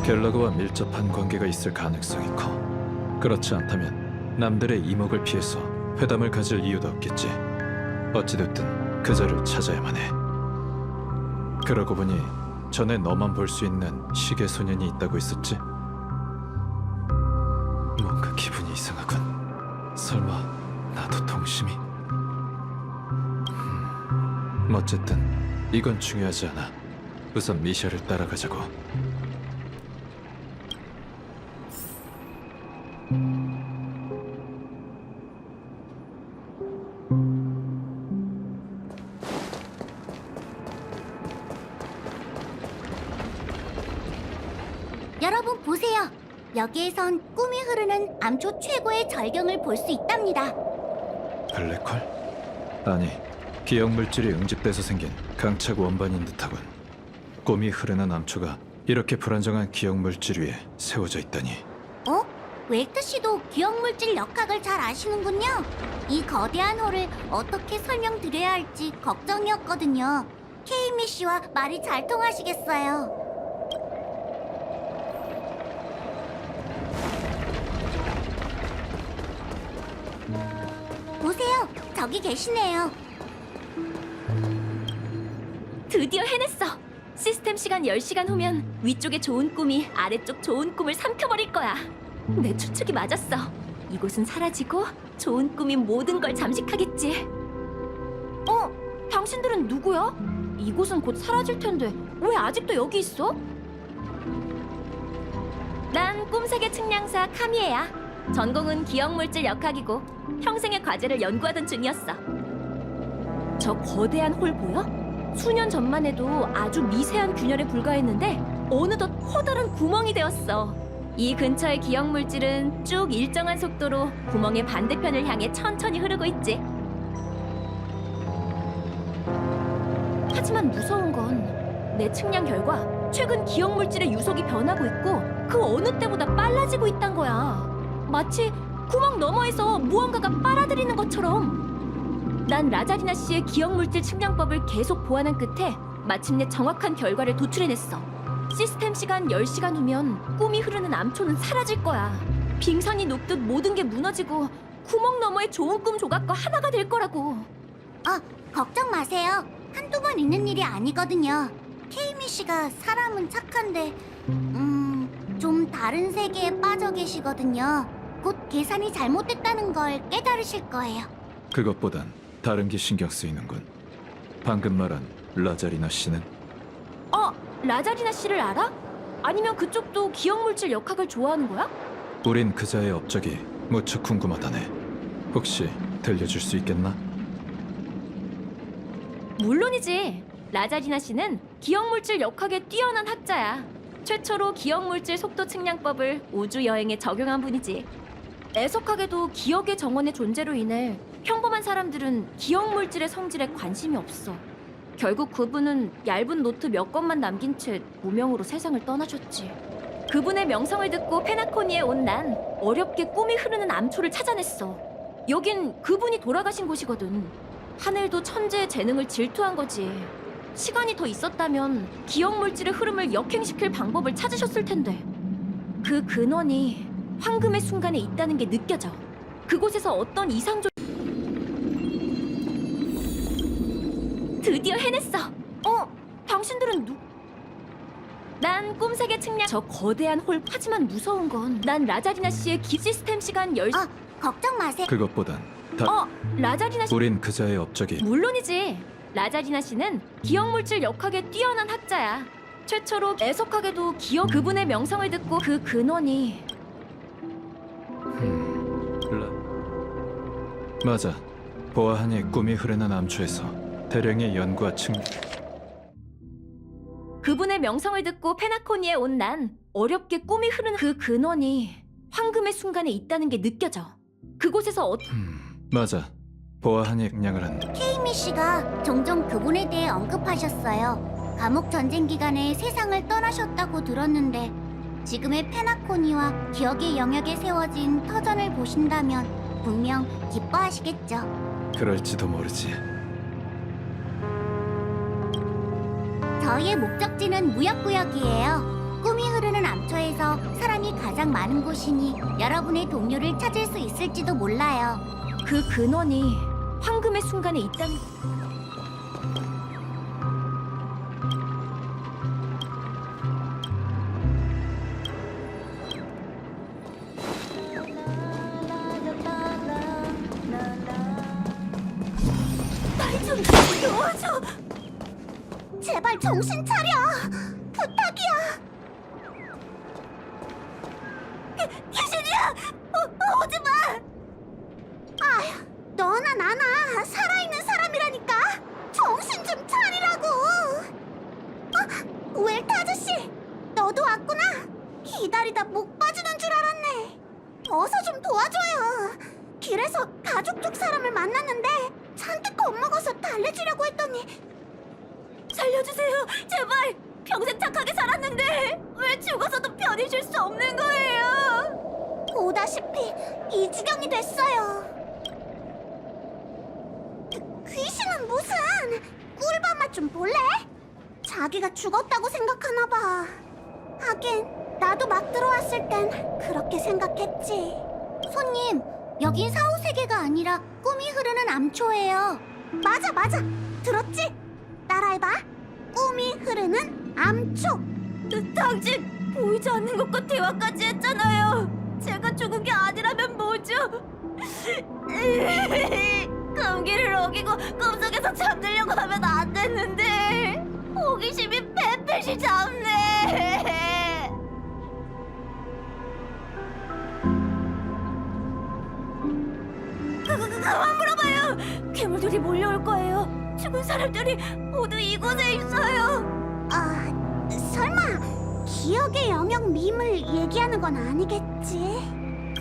갤러그와 밀접한 관계가 있을 가능성이 커. 그렇지 않다면 남들의 이목을 피해서 회담을 가질 이유도 없겠지. 어찌됐든 그자를 찾아야만 해. 그러고 보니 전에 너만 볼 수 있는 시계 소년이 있다고 했었지? 뭔가 기분이 이상하군. 설마 나도 동심이? 어쨌든 이건 중요하지 않아. 우선 미셸을 따라가자고. 여러분 보세요. 여기에선 꿈이 흐르는 암초 최고의 절경을 볼 수 있답니다. 블랙홀? 아니, 기억물질이 응집돼서 생긴 강착 원반인 듯하군. 꿈이 흐르는 암초가 이렇게 불안정한 기억물질 위에 세워져 있다니. 웰트 씨도 기억물질 역학을 잘 아시는군요. 이 거대한 홀을 어떻게 설명드려야 할지 걱정이었거든요. 케이미 씨와 말이 잘 통하시겠어요. 보세요, 저기 계시네요. 드디어 해냈어. 시스템 시간 10시간 후면 위쪽에 좋은 꿈이 아래쪽 좋은 꿈을 삼켜버릴 거야. 내 추측이 맞았어. 이곳은 사라지고 좋은 꿈이 모든 걸 잠식하겠지. 당신들은 누구야? 이곳은 곧 사라질 텐데 왜 아직도 여기 있어? 난 꿈세계 측량사 카미에야. 전공은 기억물질 역학이고 평생의 과제를 연구하던 중이었어. 저 거대한 홀 보여? 수년 전만 해도 아주 미세한 균열에 불과했는데 어느덧 커다란 구멍이 되었어. 이 근처의 기억물질은 쭉 일정한 속도로 구멍의 반대편을 향해 천천히 흐르고 있지. 하지만 무서운 건 내 측량 결과 최근 기억물질의 유속이 변하고 있고 그 어느 때보다 빨라지고 있단 거야. 마치 구멍 너머에서 무언가가 빨아들이는 것처럼. 난 라자리나 씨의 기억물질 측량법을 계속 보완한 끝에 마침내 정확한 결과를 도출해냈어. 시스템 시간 10시간 후면 꿈이 흐르는 암초는 사라질 거야. 빙산이 녹듯 모든 게 무너지고 구멍 너머의 좋은 꿈 조각과 하나가 될 거라고. 걱정 마세요. 한두 번 있는 일이 아니거든요. 케이미 씨가 사람은 착한데 좀 다른 세계에 빠져 계시거든요. 곧 계산이 잘못됐다는 걸 깨달으실 거예요. 그것보단 다른 게 신경 쓰이는군. 방금 말한 라자리나 씨는? 라자리나 씨를 알아? 아니면 그쪽도 기억물질 역학을 좋아하는 거야? 우린 그자의 업적이 무척 궁금하다네. 혹시 들려줄 수 있겠나? 물론이지. 라자리나 씨는 기억물질 역학에 뛰어난 학자야. 최초로 기억물질 속도 측량법을 우주 여행에 적용한 분이지. 애석하게도 기억의 정원의 존재로 인해 평범한 사람들은 기억물질의 성질에 관심이 없어. 결국 그분은 얇은 노트 몇 권만 남긴 채 무명으로 세상을 떠나셨지. 그분의 명성을 듣고 페나코니에 온 난 어렵게 꿈이 흐르는 암초를 찾아냈어. 여긴 그분이 돌아가신 곳이거든. 하늘도 천재의 재능을 질투한 거지. 시간이 더 있었다면 기억물질의 흐름을 역행시킬 방법을 찾으셨을 텐데. 그 근원이 황금의 순간에 있다는 게 느껴져. 그곳에서 어떤 이상조... 드디어 해냈어. 당신들은 난 꿈세계 측량 저 거대한 홀. 하지만 무서운 건 난 라자리나 씨의 기 시스템 시간 걱정 마세요. 그것보단 라자리나 씨 우린 그자의 업적이 물론이지. 라자리나 씨는 기억물질 역학에 뛰어난 학자야. 최초로 애석하게도 그분의 명성을 듣고 그 근원이 맞아. 보아하니 꿈이 흐르는 암초에서 대량의 연구와 그분의 명성을 듣고 페나코니에 온 난 어렵게 꿈이 흐르는 그 근원이 황금의 순간에 있다는 게 느껴져. 그곳에서 맞아. 보아하니 측량을 한 케이미 씨가 종종 그분에 대해 언급하셨어요. 감옥 전쟁 기간에 세상을 떠나셨다고 들었는데 지금의 페나코니와 기억의 영역에 세워진 터전을 보신다면 분명 기뻐하시겠죠. 그럴지도 모르지. 저희의 목적지는 무역구역이에요. 꿈이 흐르는 암초에서 사람이 가장 많은 곳이니 여러분의 동료를 찾을 수 있을지도 몰라요. 그 근원이 황금의 순간에 있다는 날 좀 도와줘. 제발 정신 차려. 부탁이야. 귀신이야. 오지 마. 아휴, 너나 나나 살아있는 사람이라니까. 정신 좀 차리라고. 웰트 아저씨, 너도 왔구나. 기다리다 목 빠지는 줄 알았네. 어서 좀 도와줘요. 길에서 가족 쪽 사람을 만났는데 잔뜩 겁먹어서 달래주려고 했더니. 살려주세요, 제발. 평생 착하게 살았는데 왜 죽어서도 편히 쉴 수 없는 거예요? 보다시피 이 지경이 됐어요. 귀신은 무슨? 꿀밤 맛 좀 볼래? 자기가 죽었다고 생각하나 봐. 하긴 나도 막 들어왔을 땐 그렇게 생각했지. 손님, 여긴 사후세계가 아니라 꿈이 흐르는 암초예요. 맞아. 들었지? 따라해봐. 꿈이 흐르는 암초. 당신 보이지 않는 것과 대화까지 했잖아요. 제가 죽은 게 아니라면 뭐죠? 감기를 어기고 꿈속에서 잠들려고 하면 안 됐는데 호기심이 펫펫이 잡네. 그만 물어봐요. 괴물들이 몰려올 거예요. 죽은 사람들이 모두 이곳에 있어요. 설마 기억의 영역 밈을 얘기하는 건 아니겠지?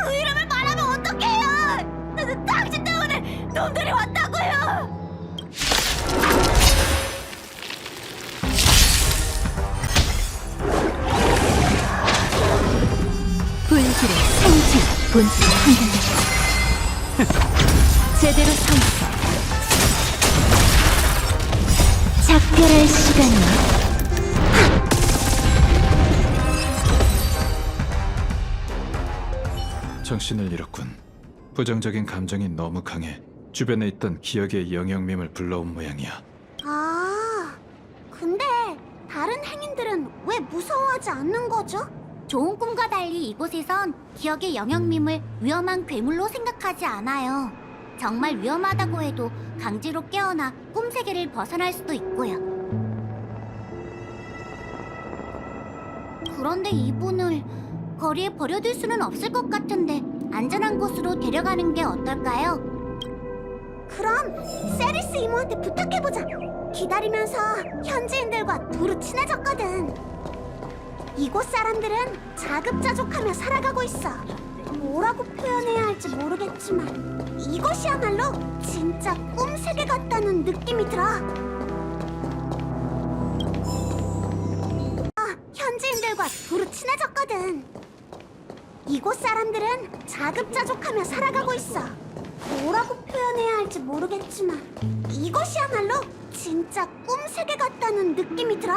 그 이름을 말하면 어떡해요? 당신 때문에 놈들이 왔다고요. 불길의 성질 본질을 한단다. 제대로 성사. 작별할 시간이야. 정신을 잃었군. 부정적인 감정이 너무 강해 주변에 있던 기억의 영역밈을 불러온 모양이야. 근데 다른 행인들은 왜 무서워하지 않는 거죠? 좋은 꿈과 달리 이곳에선 기억의 영역밈을 위험한 괴물로 생각하지 않아요. 정말 위험하다고 해도 강제로 깨어나 꿈 세계를 벗어날 수도 있고요. 그런데 이분을 거리에 버려둘 수는 없을 것 같은데 안전한 곳으로 데려가는 게 어떨까요? 그럼 세리스 이모한테 부탁해보자. 기다리면서 현지인들과 두루 친해졌거든. 이곳 사람들은 자급자족하며 살아가고 있어. 뭐라고 표현해야 할지 모르겠지만 이것이야말로 진짜 꿈 세계 같다는 느낌이 들어. 현지인들과 두루 친해졌거든. 이곳 사람들은 자급자족하며 살아가고 있어. 뭐라고 표현해야 할지 모르겠지만 이것이야말로 진짜 꿈 세계 같다는 느낌이 들어.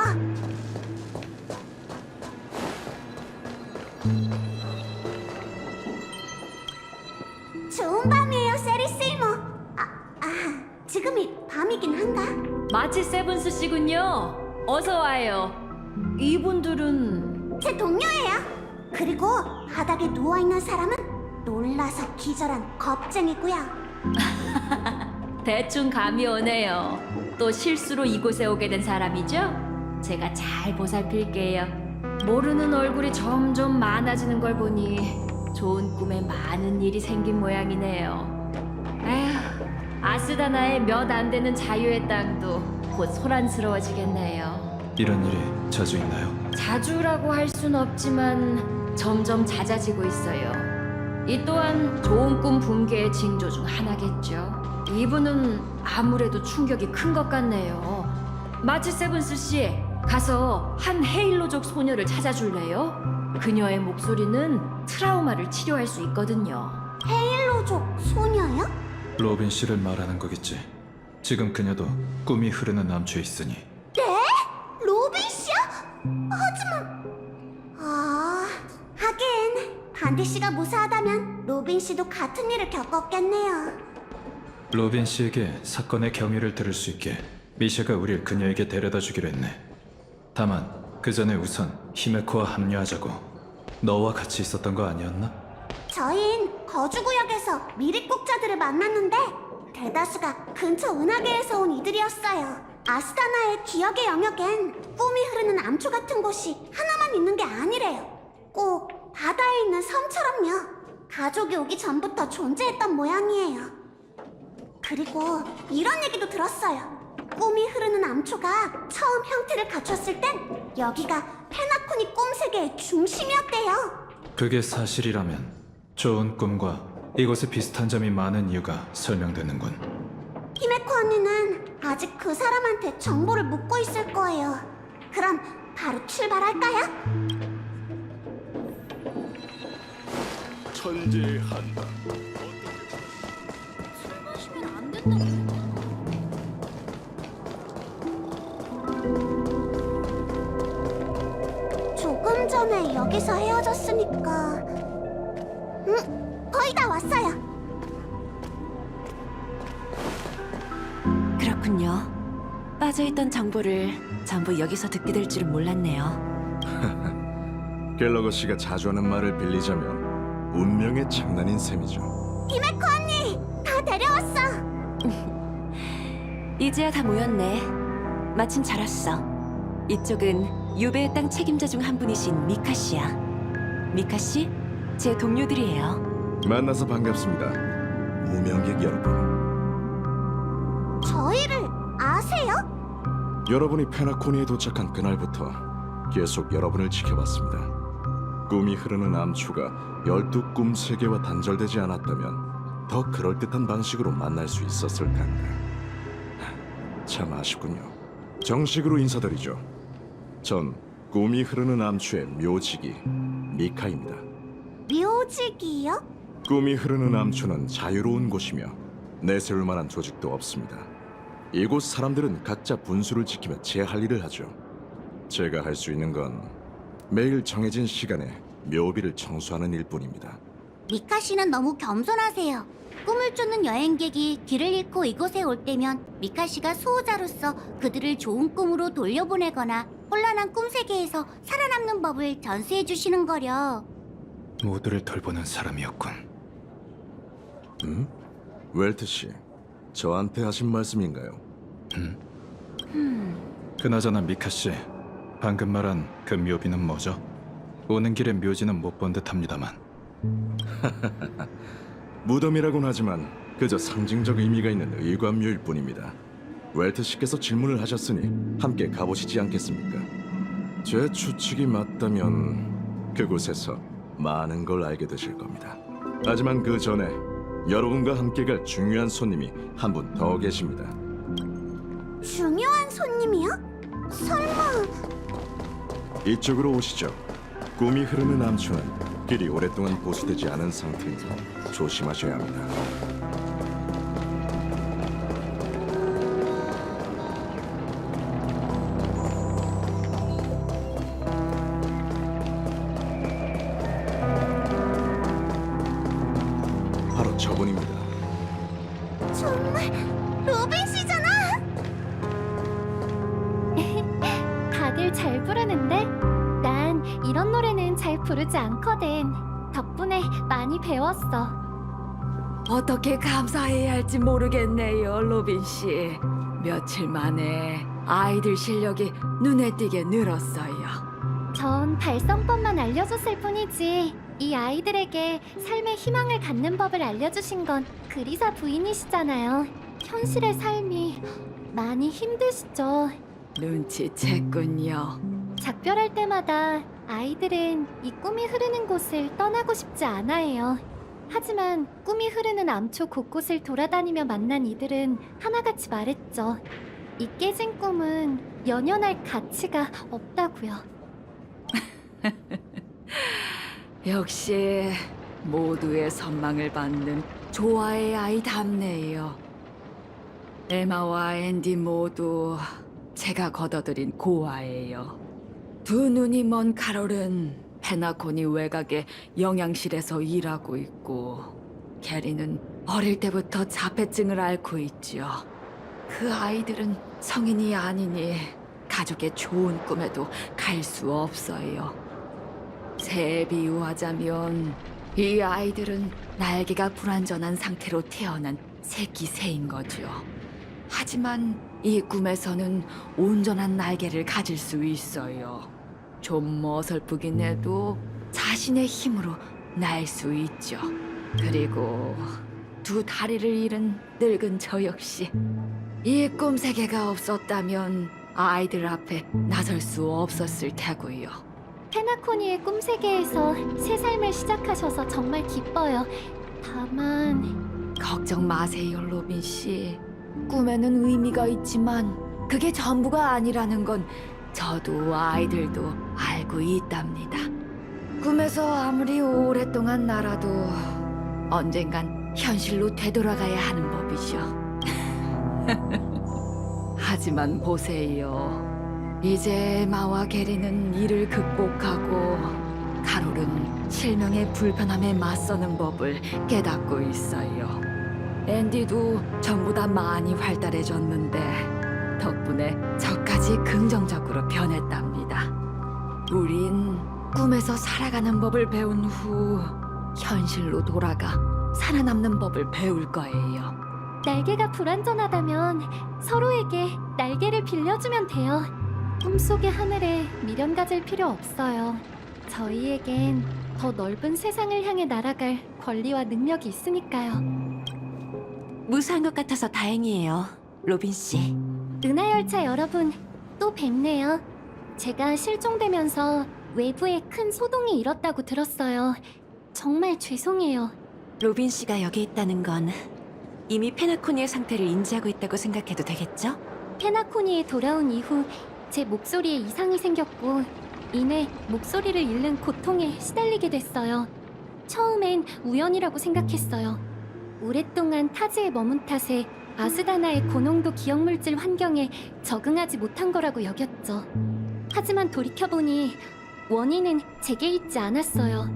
좋은 밤이에요, 세리스 이모. 지금이 밤이긴 한가? 마치 세븐스 씨군요. 어서 와요. 이분들은 제 동료예요. 그리고 바닥에 누워있는 사람은 놀라서 기절한 겁쟁이고요. 대충 감이 오네요. 또 실수로 이곳에 오게 된 사람이죠? 제가 잘 보살필게요. 모르는 얼굴이 점점 많아지는 걸 보니 좋은 꿈에 많은 일이 생긴 모양이네요. 에휴, 아스다나의 몇 안 되는 자유의 땅도 곧 소란스러워지겠네요. 이런 일이 자주 있나요? 자주라고 할 순 없지만 점점 잦아지고 있어요. 이 또한 좋은 꿈 붕괴의 징조 중 하나겠죠. 이분은 아무래도 충격이 큰 것 같네요. 마치 세븐스 씨, 가서 한 헤일로족 소녀를 찾아줄래요? 그녀의 목소리는 트라우마를 치료할 수 있거든요. 헤일로족 소녀요? 로빈 씨를 말하는 거겠지. 지금 그녀도 꿈이 흐르는 암초에 있으니. 네? 로빈 씨요? 하지만... 하긴 반디 씨가 무사하다면 로빈 씨도 같은 일을 겪었겠네요. 로빈 씨에게 사건의 경위를 들을 수 있게 미샤가 우릴 그녀에게 데려다 주기로 했네. 다만 그 전에 우선 히메코와 합류하자고. 너와 같이 있었던 거 아니었나? 저흰 거주구역에서 미립국자들을 만났는데 대다수가 근처 은하계에서 온 이들이었어요. 아스타나의 기억의 영역엔 꿈이 흐르는 암초 같은 곳이 하나만 있는 게 아니래요. 꼭 바다에 있는 섬처럼요. 가족이 오기 전부터 존재했던 모양이에요. 그리고 이런 얘기도 들었어요. 꿈이 흐르는 암초가 처음 형태를 갖췄을 땐 여기가 페나코니 꿈세계의 중심이었대요. 그게 사실이라면 좋은 꿈과 이곳에 비슷한 점이 많은 이유가 설명되는군. 히메코 언니는 아직 그 사람한테 정보를 묻고 있을 거예요. 그럼 바로 출발할까요? 천재한다. 술 마시면 안 된다고. 조금 전에 여기서 헤어졌으니까 거의 다 왔어요. 그렇군요. 빠져있던 정보를 전부 여기서 듣게 될 줄은 몰랐네요. 갤러거 씨가 자주 하는 말을 빌리자면 운명의 장난인 셈이죠. 히메코 언니, 다 데려왔어. 이제야 다 모였네. 마침 잘 왔어. 이쪽은 유배의 땅 책임자 중 한 분이신 미카 씨야. 미카 씨, 제 동료들이에요. 만나서 반갑습니다. 무명객 여러분. 저희를 아세요? 여러분이 페나코니에 도착한 그날부터 계속 여러분을 지켜봤습니다. 꿈이 흐르는 암초가 12꿈 세계와 단절되지 않았다면 더 그럴듯한 방식으로 만날 수 있었을 텐데. 참 아쉽군요. 정식으로 인사드리죠. 전 꿈이 흐르는 암초의 묘지기 미카입니다. 묘지기요? 꿈이 흐르는 암초는 자유로운 곳이며 내세울 만한 조직도 없습니다. 이곳 사람들은 각자 분수를 지키며 제 할 일을 하죠. 제가 할 수 있는 건 매일 정해진 시간에 묘비를 청소하는 일뿐입니다. 미카 씨는 너무 겸손하세요. 꿈을 쫓는 여행객이 길을 잃고 이곳에 올 때면 미카 씨가 수호자로서 그들을 좋은 꿈으로 돌려보내거나 혼란한 꿈 세계에서 살아남는 법을 전수해 주시는 거려. 모두를 돌보는 사람이었군. 웰트 씨, 저한테 하신 말씀인가요? 그나저나 미카 씨, 방금 말한 그 묘비는 뭐죠? 오는 길에 묘지는 못 본 듯합니다만. 무덤이라곤 하지만 그저 상징적 의미가 있는 의관묘일 뿐입니다. 웰트 씨께서 질문을 하셨으니 함께 가보시지 않겠습니까? 제 추측이 맞다면 그곳에서 많은 걸 알게 되실 겁니다. 하지만 그 전에 여러분과 함께 갈 중요한 손님이 한 분 더 계십니다. 중요한 손님이요? 설마... 이쪽으로 오시죠. 꿈이 흐르는 암초는 길이 오랫동안 보수되지 않은 상태이니 조심하셔야 합니다. 바로 저분입니다. 정말 로빈 씨잖아! 다들 잘 부르는데? 난 이런 노래는 잘 부르지 않거든. 덕분에 많이 배웠어. 어떻게 감사해야 할지 모르겠네요, 로빈 씨. 며칠 만에 아이들 실력이 눈에 띄게 늘었어요. 전 발성법만 알려줬을 뿐이지 이 아이들에게 삶의 희망을 갖는 법을 알려주신 건 그리사 부인이시잖아요. 현실의 삶이 많이 힘드시죠. 눈치챘군요. 작별할 때마다 아이들은 이 꿈이 흐르는 곳을 떠나고 싶지 않아해요. 하지만 꿈이 흐르는 암초 곳곳을 돌아다니며 만난 이들은 하나같이 말했죠. 이 깨진 꿈은 연연할 가치가 없다고요. 역시 모두의 선망을 받는 조아의 아이답네요. 에마와 앤디 모두 제가 거둬들인 고아예요. 두 눈이 먼 카롤은 페나코니 외곽의 영양실에서 일하고 있고, 게리는 어릴 때부터 자폐증을 앓고 있죠. 그 아이들은 성인이 아니니 가족의 좋은 꿈에도 갈 수 없어요. 새 비유하자면 이 아이들은 날개가 불완전한 상태로 태어난 새끼 새인 거죠. 하지만 이 꿈에서는 온전한 날개를 가질 수 있어요. 좀 어설프긴 해도 자신의 힘으로 날 수 있죠. 그리고 두 다리를 잃은 늙은 저 역시 이 꿈 세계가 없었다면 아이들 앞에 나설 수 없었을 테고요. 페나코니의 꿈 세계에서 새 삶을 시작하셔서 정말 기뻐요. 다만 걱정 마세요, 로빈 씨. 꿈에는 의미가 있지만 그게 전부가 아니라는 건 저도 아이들도 알고 있답니다. 꿈에서 아무리 오랫동안 날아도 언젠간 현실로 되돌아가야 하는 법이죠. 하지만 보세요. 이제 마와 게리는 이를 극복하고 카롤은 실명의 불편함에 맞서는 법을 깨닫고 있어요. 앤디도 전보다 많이 활달해졌는데 덕분에 저까지 긍정적으로 변했답니다. 우린 꿈에서 살아가는 법을 배운 후 현실로 돌아가 살아남는 법을 배울 거예요. 날개가 불완전하다면 서로에게 날개를 빌려주면 돼요. 꿈속의 하늘에 미련 가질 필요 없어요. 저희에겐 더 넓은 세상을 향해 날아갈 권리와 능력이 있으니까요. 무사한 것 같아서 다행이에요, 로빈 씨. 은하열차 여러분, 또 뵙네요. 제가 실종되면서 외부에 큰 소동이 일었다고 들었어요. 정말 죄송해요. 로빈 씨가 여기 있다는 건 이미 페나코니의 상태를 인지하고 있다고 생각해도 되겠죠? 페나코니에 돌아온 이후 제 목소리에 이상이 생겼고 이내 목소리를 잃는 고통에 시달리게 됐어요. 처음엔 우연이라고 생각했어요. 오랫동안 타지에 머문 탓에 아스다나의 고농도 기억물질 환경에 적응하지 못한 거라고 여겼죠. 하지만 돌이켜보니 원인은 제게 있지 않았어요.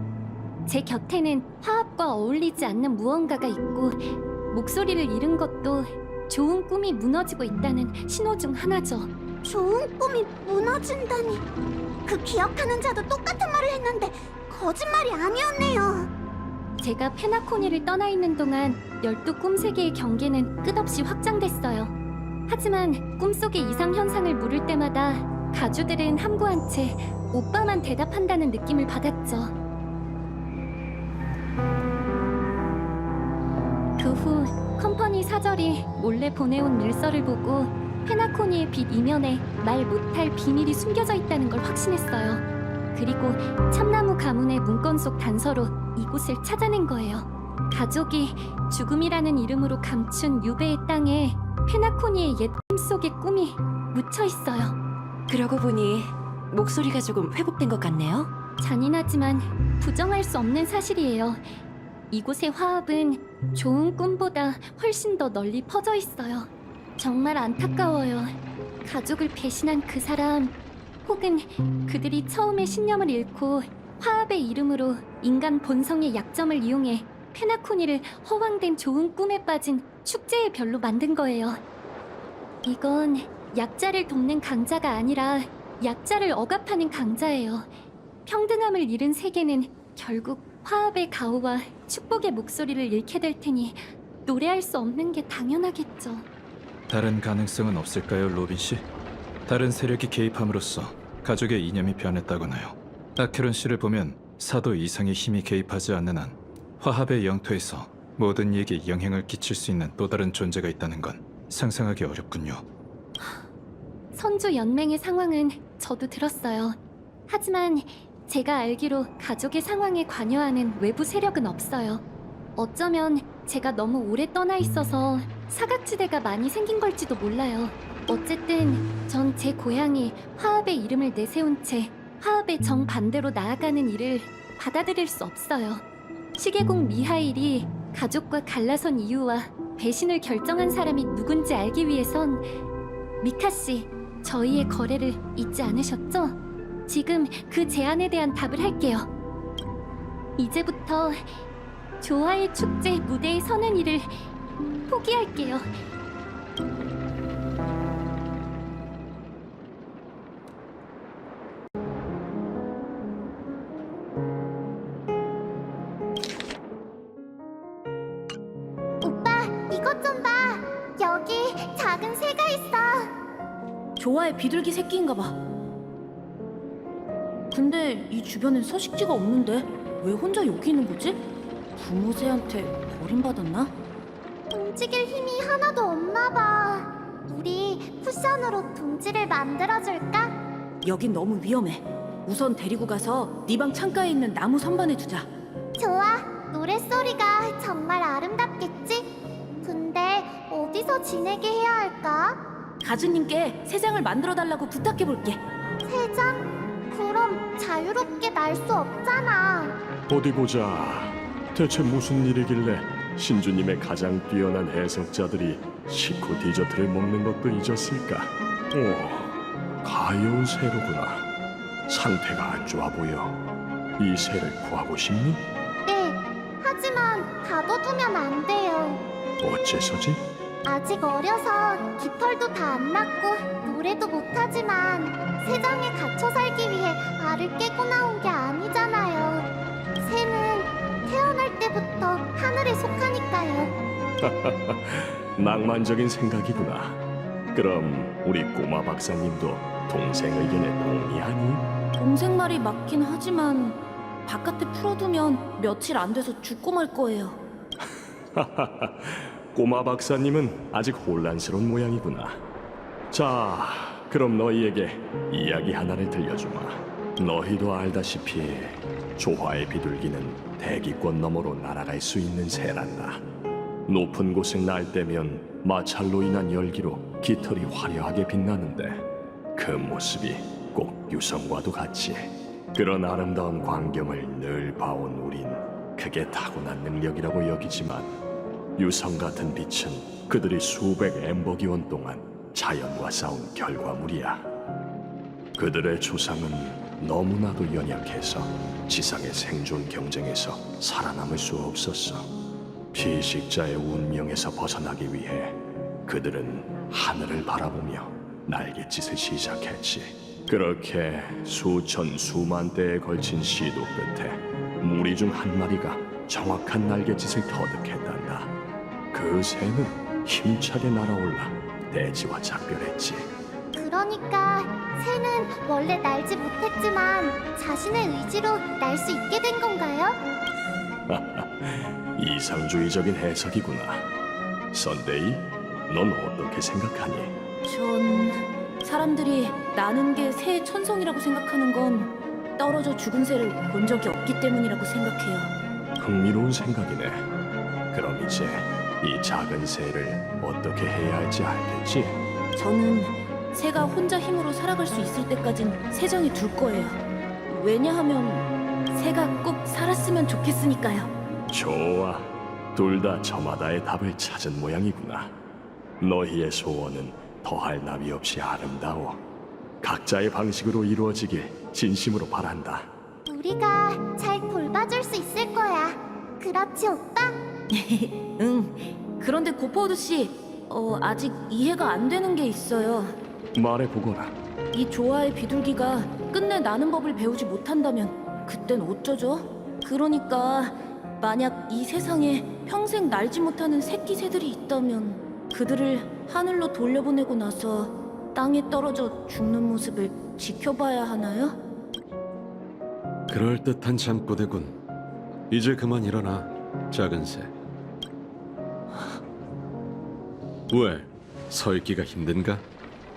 제 곁에는 화합과 어울리지 않는 무언가가 있고 목소리를 잃은 것도 좋은 꿈이 무너지고 있다는 신호 중 하나죠. 좋은 꿈이 무너진다니. 그 기억하는 자도 똑같은 말을 했는데 거짓말이 아니었네요. 제가 페나코니를 떠나 있는 동안 12꿈세계의 경계는 끝없이 확장됐어요. 하지만 꿈속의 이상 현상을 물을 때마다 가주들은 함구한 채 오빠만 대답한다는 느낌을 받았죠. 그 후 컴퍼니 사절이 몰래 보내온 밀서를 보고 페나코니의 빛 이면에 말 못할 비밀이 숨겨져 있다는 걸 확신했어요. 그리고 참나무 가문의 문건 속 단서로 이곳을 찾아낸 거예요. 가족이 죽음이라는 이름으로 감춘 유배의 땅에 페나코니의 옛 꿈속의 꿈이 묻혀 있어요. 그러고 보니 목소리가 조금 회복된 것 같네요. 잔인하지만 부정할 수 없는 사실이에요. 이곳의 화합은 좋은 꿈보다 훨씬 더 널리 퍼져 있어요. 정말 안타까워요. 가족을 배신한 그 사람, 혹은 그들이 처음에 신념을 잃고 화합의 이름으로 인간 본성의 약점을 이용해 페나코니를 허황된 좋은 꿈에 빠진 축제의 별로 만든 거예요. 이건 약자를 돕는 강자가 아니라 약자를 억압하는 강자예요. 평등함을 잃은 세계는 결국 화합의 가호와 축복의 목소리를 잃게 될 테니 노래할 수 없는 게 당연하겠죠. 다른 가능성은 없을까요, 로빈 씨? 다른 세력이 개입함으로써 가족의 이념이 변했다거나요. 아케론 씨를 보면 사도 이상의 힘이 개입하지 않는 한 화합의 영토에서 모든 이에게 영향을 끼칠 수 있는 또 다른 존재가 있다는 건 상상하기 어렵군요. 선주 연맹의 상황은 저도 들었어요. 하지만 제가 알기로 가족의 상황에 관여하는 외부 세력은 없어요. 어쩌면 제가 너무 오래 떠나 있어서 사각지대가 많이 생긴 걸지도 몰라요. 어쨌든 전 제 고향이 화합의 이름을 내세운 채 화합의 정반대로 나아가는 일을 받아들일 수 없어요. 시계공 미하일이 가족과 갈라선 이유와 배신을 결정한 사람이 누군지 알기 위해선 미카 씨, 저희의 거래를 잊지 않으셨죠? 지금 그 제안에 대한 답을 할게요. 이제부터 조화의 축제 무대에 서는 일을 포기할게요. 오빠, 이것 좀 봐. 여기 작은 새가 있어. 조화의 비둘기 새끼인가 봐. 근데 이 주변엔 서식지가 없는데 왜 혼자 여기 있는 거지? 부모 새한테 버림받았나? 움직일 힘이 하나도 없나 봐. 우리 쿠션으로 둥지를 만들어줄까? 여긴 너무 위험해. 우선 데리고 가서 네 방 창가에 있는 나무 선반에 두자. 좋아. 노랫소리가 정말 아름답겠지? 근데 어디서 지내게 해야 할까? 가주님께 새장을 만들어 달라고 부탁해 볼게. 새장? 그럼 자유롭게 날 수 없잖아. 어디 보자. 대체 무슨 일이길래 신주님의 가장 뛰어난 해석자들이 식후 디저트를 먹는 것도 잊었을까? 오, 가여운 새로구나. 상태가 안 좋아 보여. 이 새를 구하고 싶니? 네. 하지만 가둬두면 안 돼요. 어째서지? 아직 어려서 깃털도 다 안 났고 노래도 못하지만 새장에 갇혀 살기 위해 알을 깨고 나온 게 아니잖아요. 새는 태어날 때부터 하늘에 속하니까요. 낭만적인 생각이구나. 그럼 우리 꼬마 박사님도 동생 의견에 동의하니? 동생 말이 맞긴 하지만 바깥에 풀어두면 며칠 안 돼서 죽고 말 거예요. 꼬마 박사님은 아직 혼란스러운 모양이구나. 자, 그럼 너희에게 이야기 하나를 들려주마. 너희도 알다시피 조화의 비둘기는 대기권 너머로 날아갈 수 있는 새란다. 높은 곳을 날 때면 마찰로 인한 열기로 깃털이 화려하게 빛나는데 그 모습이 꼭 유성과도 같이 그런 아름다운 광경을 늘 봐온 우린 그게 타고난 능력이라고 여기지만 유성 같은 빛은 그들이 수백 엠버기원 동안 자연과 싸운 결과물이야. 그들의 조상은 너무나도 연약해서 지상의 생존 경쟁에서 살아남을 수 없었어. 피식자의 운명에서 벗어나기 위해 그들은 하늘을 바라보며 날갯짓을 시작했지. 그렇게 수천 수만 대에 걸친 시도 끝에 무리 중 한 마리가 정확한 날갯짓을 터득했단다. 그 새는 힘차게 날아올라 대지와 작별했지. 그러니까 새는 원래 날지 못했지만 자신의 의지로 날 수 있게 된 건가요? 이상주의적인 해석이구나. 선데이, 넌 어떻게 생각하니? 전 사람들이 나는 게 새의 천성이라고 생각하는 건 떨어져 죽은 새를 본 적이 없기 때문이라고 생각해요. 흥미로운 생각이네. 그럼 이제 이 작은 새를 어떻게 해야 할지 알겠지? 저는 새가 혼자 힘으로 살아갈 수 있을 때까진 새정이 둘 거예요. 왜냐하면 새가 꼭 살았으면 좋겠으니까요. 좋아. 둘 다 저마다의 답을 찾은 모양이구나. 너희의 소원은 더할 나위 없이 아름다워. 각자의 방식으로 이루어지길 진심으로 바란다. 우리가 잘 돌봐줄 수 있을 거야. 그렇지, 오빠? 응. 그런데 고포우드 씨, 아직 이해가 안 되는 게 있어요. 말해보거라. 이 조화의 비둘기가 끝내 나는 법을 배우지 못한다면 그땐 어쩌죠? 그러니까 만약 이 세상에 평생 날지 못하는 새끼 새들이 있다면 그들을 하늘로 돌려보내고 나서 땅에 떨어져 죽는 모습을 지켜봐야 하나요? 그럴듯한 잠꼬대군. 이제 그만 일어나, 작은 새. 왜? 서 있기가 힘든가?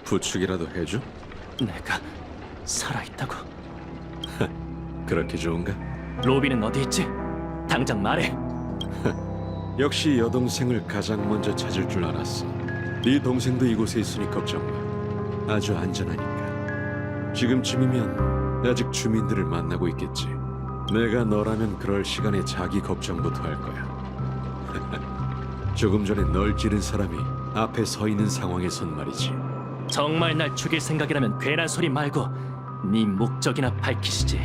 부축이라도 해줘? 내가 살아있다고. 그렇게 좋은가? 로비는 어디 있지? 당장 말해. 역시 여동생을 가장 먼저 찾을 줄 알았어. 네 동생도 이곳에 있으니 걱정 마. 아주 안전하니까. 지금쯤이면 아직 주민들을 만나고 있겠지. 내가 너라면 그럴 시간에 자기 걱정부터 할 거야. 조금 전에 널 찌른 사람이 앞에 서 있는 상황에선 말이지. 정말 날 죽일 생각이라면 괜한 소리 말고 네 목적이나 밝히시지.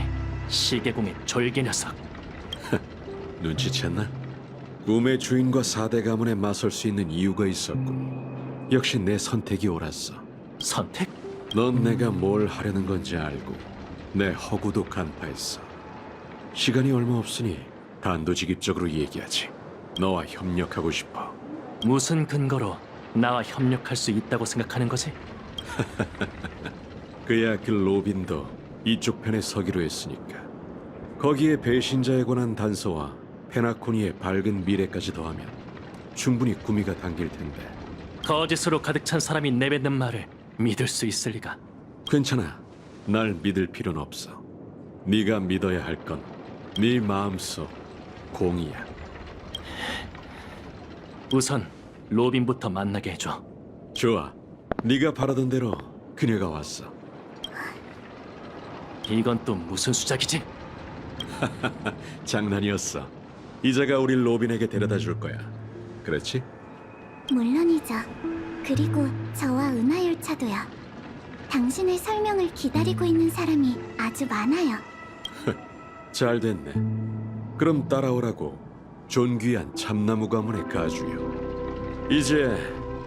시계공의 졸개 녀석. 눈치챘나? 꿈의 주인과 4대 가문에 맞설 수 있는 이유가 있었고 역시 내 선택이 옳았어. 선택? 넌 내가 뭘 하려는 건지 알고 내 허구도 간파했어. 시간이 얼마 없으니 단도직입적으로 얘기하지. 너와 협력하고 싶어. 무슨 근거로 나와 협력할 수 있다고 생각하는 거지? 그야 그 로빈도 이쪽 편에 서기로 했으니까. 거기에 배신자에 관한 단서와 페나코니의 밝은 미래까지 더하면 충분히 구미가 당길 텐데. 거짓으로 가득 찬 사람이 내뱉는 말을 믿을 수 있을 리가. 괜찮아. 날 믿을 필요는 없어. 네가 믿어야 할 건 네 마음속 공이야. 우선 로빈부터 만나게 해줘. 좋아. 네가 바라던 대로 그녀가 왔어. 이건 또 무슨 수작이지? 장난이었어. 이자가 우리 로빈에게 데려다 줄 거야. 그렇지? 물론이죠. 그리고 저와 은하열차도요. 당신의 설명을 기다리고 있는 사람이 아주 많아요. 잘 됐네. 그럼 따라오라고. 존귀한 참나무 가문의 가주요. 이제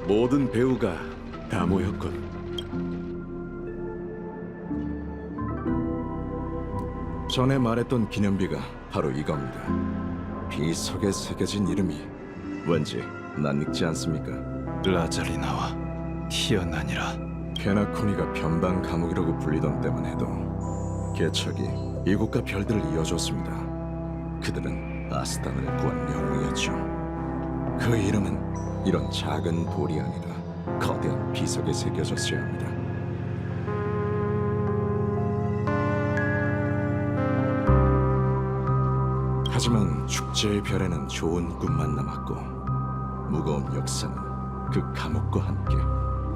모든 배우가 다 모였군. 전에 말했던 기념비가 바로 이겁니다. 비석에 새겨진 이름이 왠지 낯익지 않습니까? 라자리나와 티어난이라. 페나코니가 변방 감옥이라고 불리던 때만 해도 개척이 이곳과 별들을 이어줬습니다. 그들은 아스탄을 구한 영웅이었죠. 그 이름은 이런 작은 돌이 아니라 거대한 비석에 새겨졌어야 합니다. 하지만 축제의 별에는 좋은 꿈만 남았고 무거운 역사는 그 감옥과 함께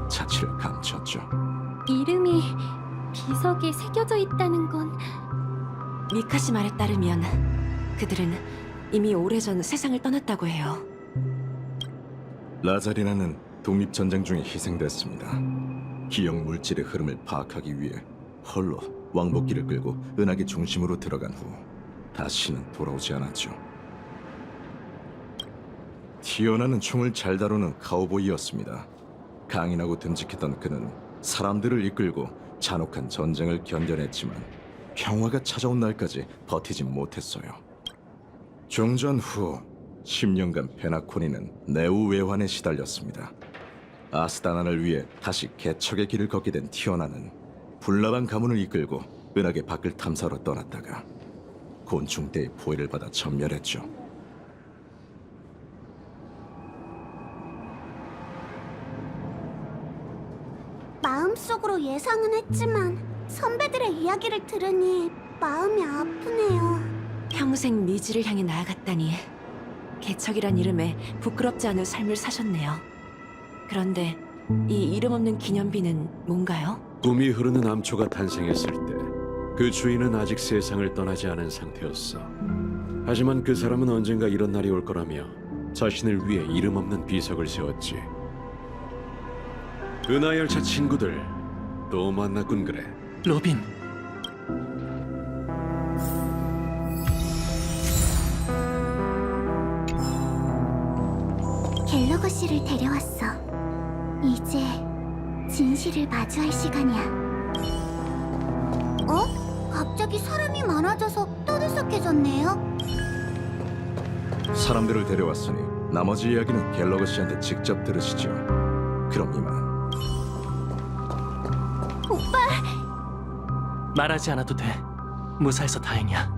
자취를 감췄죠. 이름이 비석에 새겨져 있다는 건 미카시 말에 따르면 그들은 이미 오래전 세상을 떠났다고 해요. 라자리나는 독립전쟁 중에 희생됐습니다. 기억 물질의 흐름을 파악하기 위해 홀로 왕복기를 끌고 은하계 중심으로 들어간 후 다시는 돌아오지 않았죠. 티오나는 총을 잘 다루는 카우보이였습니다. 강인하고 듬직했던 그는 사람들을 이끌고 잔혹한 전쟁을 견뎌냈지만 평화가 찾아온 날까지 버티지 못했어요. 종전 후 10년간 페나코니는 내우 외환에 시달렸습니다. 아스다나를 위해 다시 개척의 길을 걷게 된 티오나는 불나방 가문을 이끌고 은하계 밖을 탐사로 떠났다가 곤충대의 포위를 받아 전멸했죠. 마음속으로 예상은 했지만 선배들의 이야기를 들으니 마음이 아프네요. 평생 미지를 향해 나아갔다니 개척이란 이름에 부끄럽지 않은 삶을 사셨네요. 그런데 이 이름 없는 기념비는 뭔가요? 꿈이 흐르는 암초가 탄생했을 때 그 주인은 아직 세상을 떠나지 않은 상태였어. 하지만 그 사람은 언젠가 이런 날이 올 거라며 자신을 위해 이름 없는 비석을 세웠지. 은하열차 친구들 또 만났군 그래. 로빈, 갤러거 씨를 데려왔어. 이제 진실을 마주할 시간이야. 어? 갑자기 사람이 많아져서 떠들썩해졌네요. 사람들을 데려왔으니 나머지 이야기는 갤러거 씨한테 직접 들으시죠. 그럼 이만. 오빠! 말하지 않아도 돼. 무사해서 다행이야.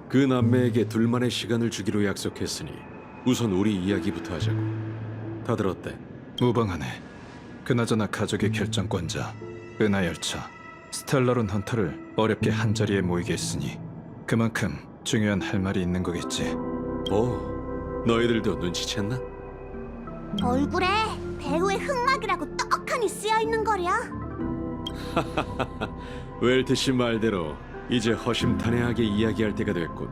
그 남매에게 둘만의 시간을 주기로 약속했으니 우선 우리 이야기부터 하자고. 다들 어때? 무방하네. 그나저나 가족의 결정권자 은하열차 스텔라론 헌터를 어렵게 한자리에 모이게 했으니 그만큼 중요한 할 말이 있는 거겠지. 너희들도 눈치챘나? 얼굴에 배우의 흑막이라고 떡하니 쓰여있는 거려. 웰트 씨 말대로 이제 허심탄회하게 이야기할 때가 됐군.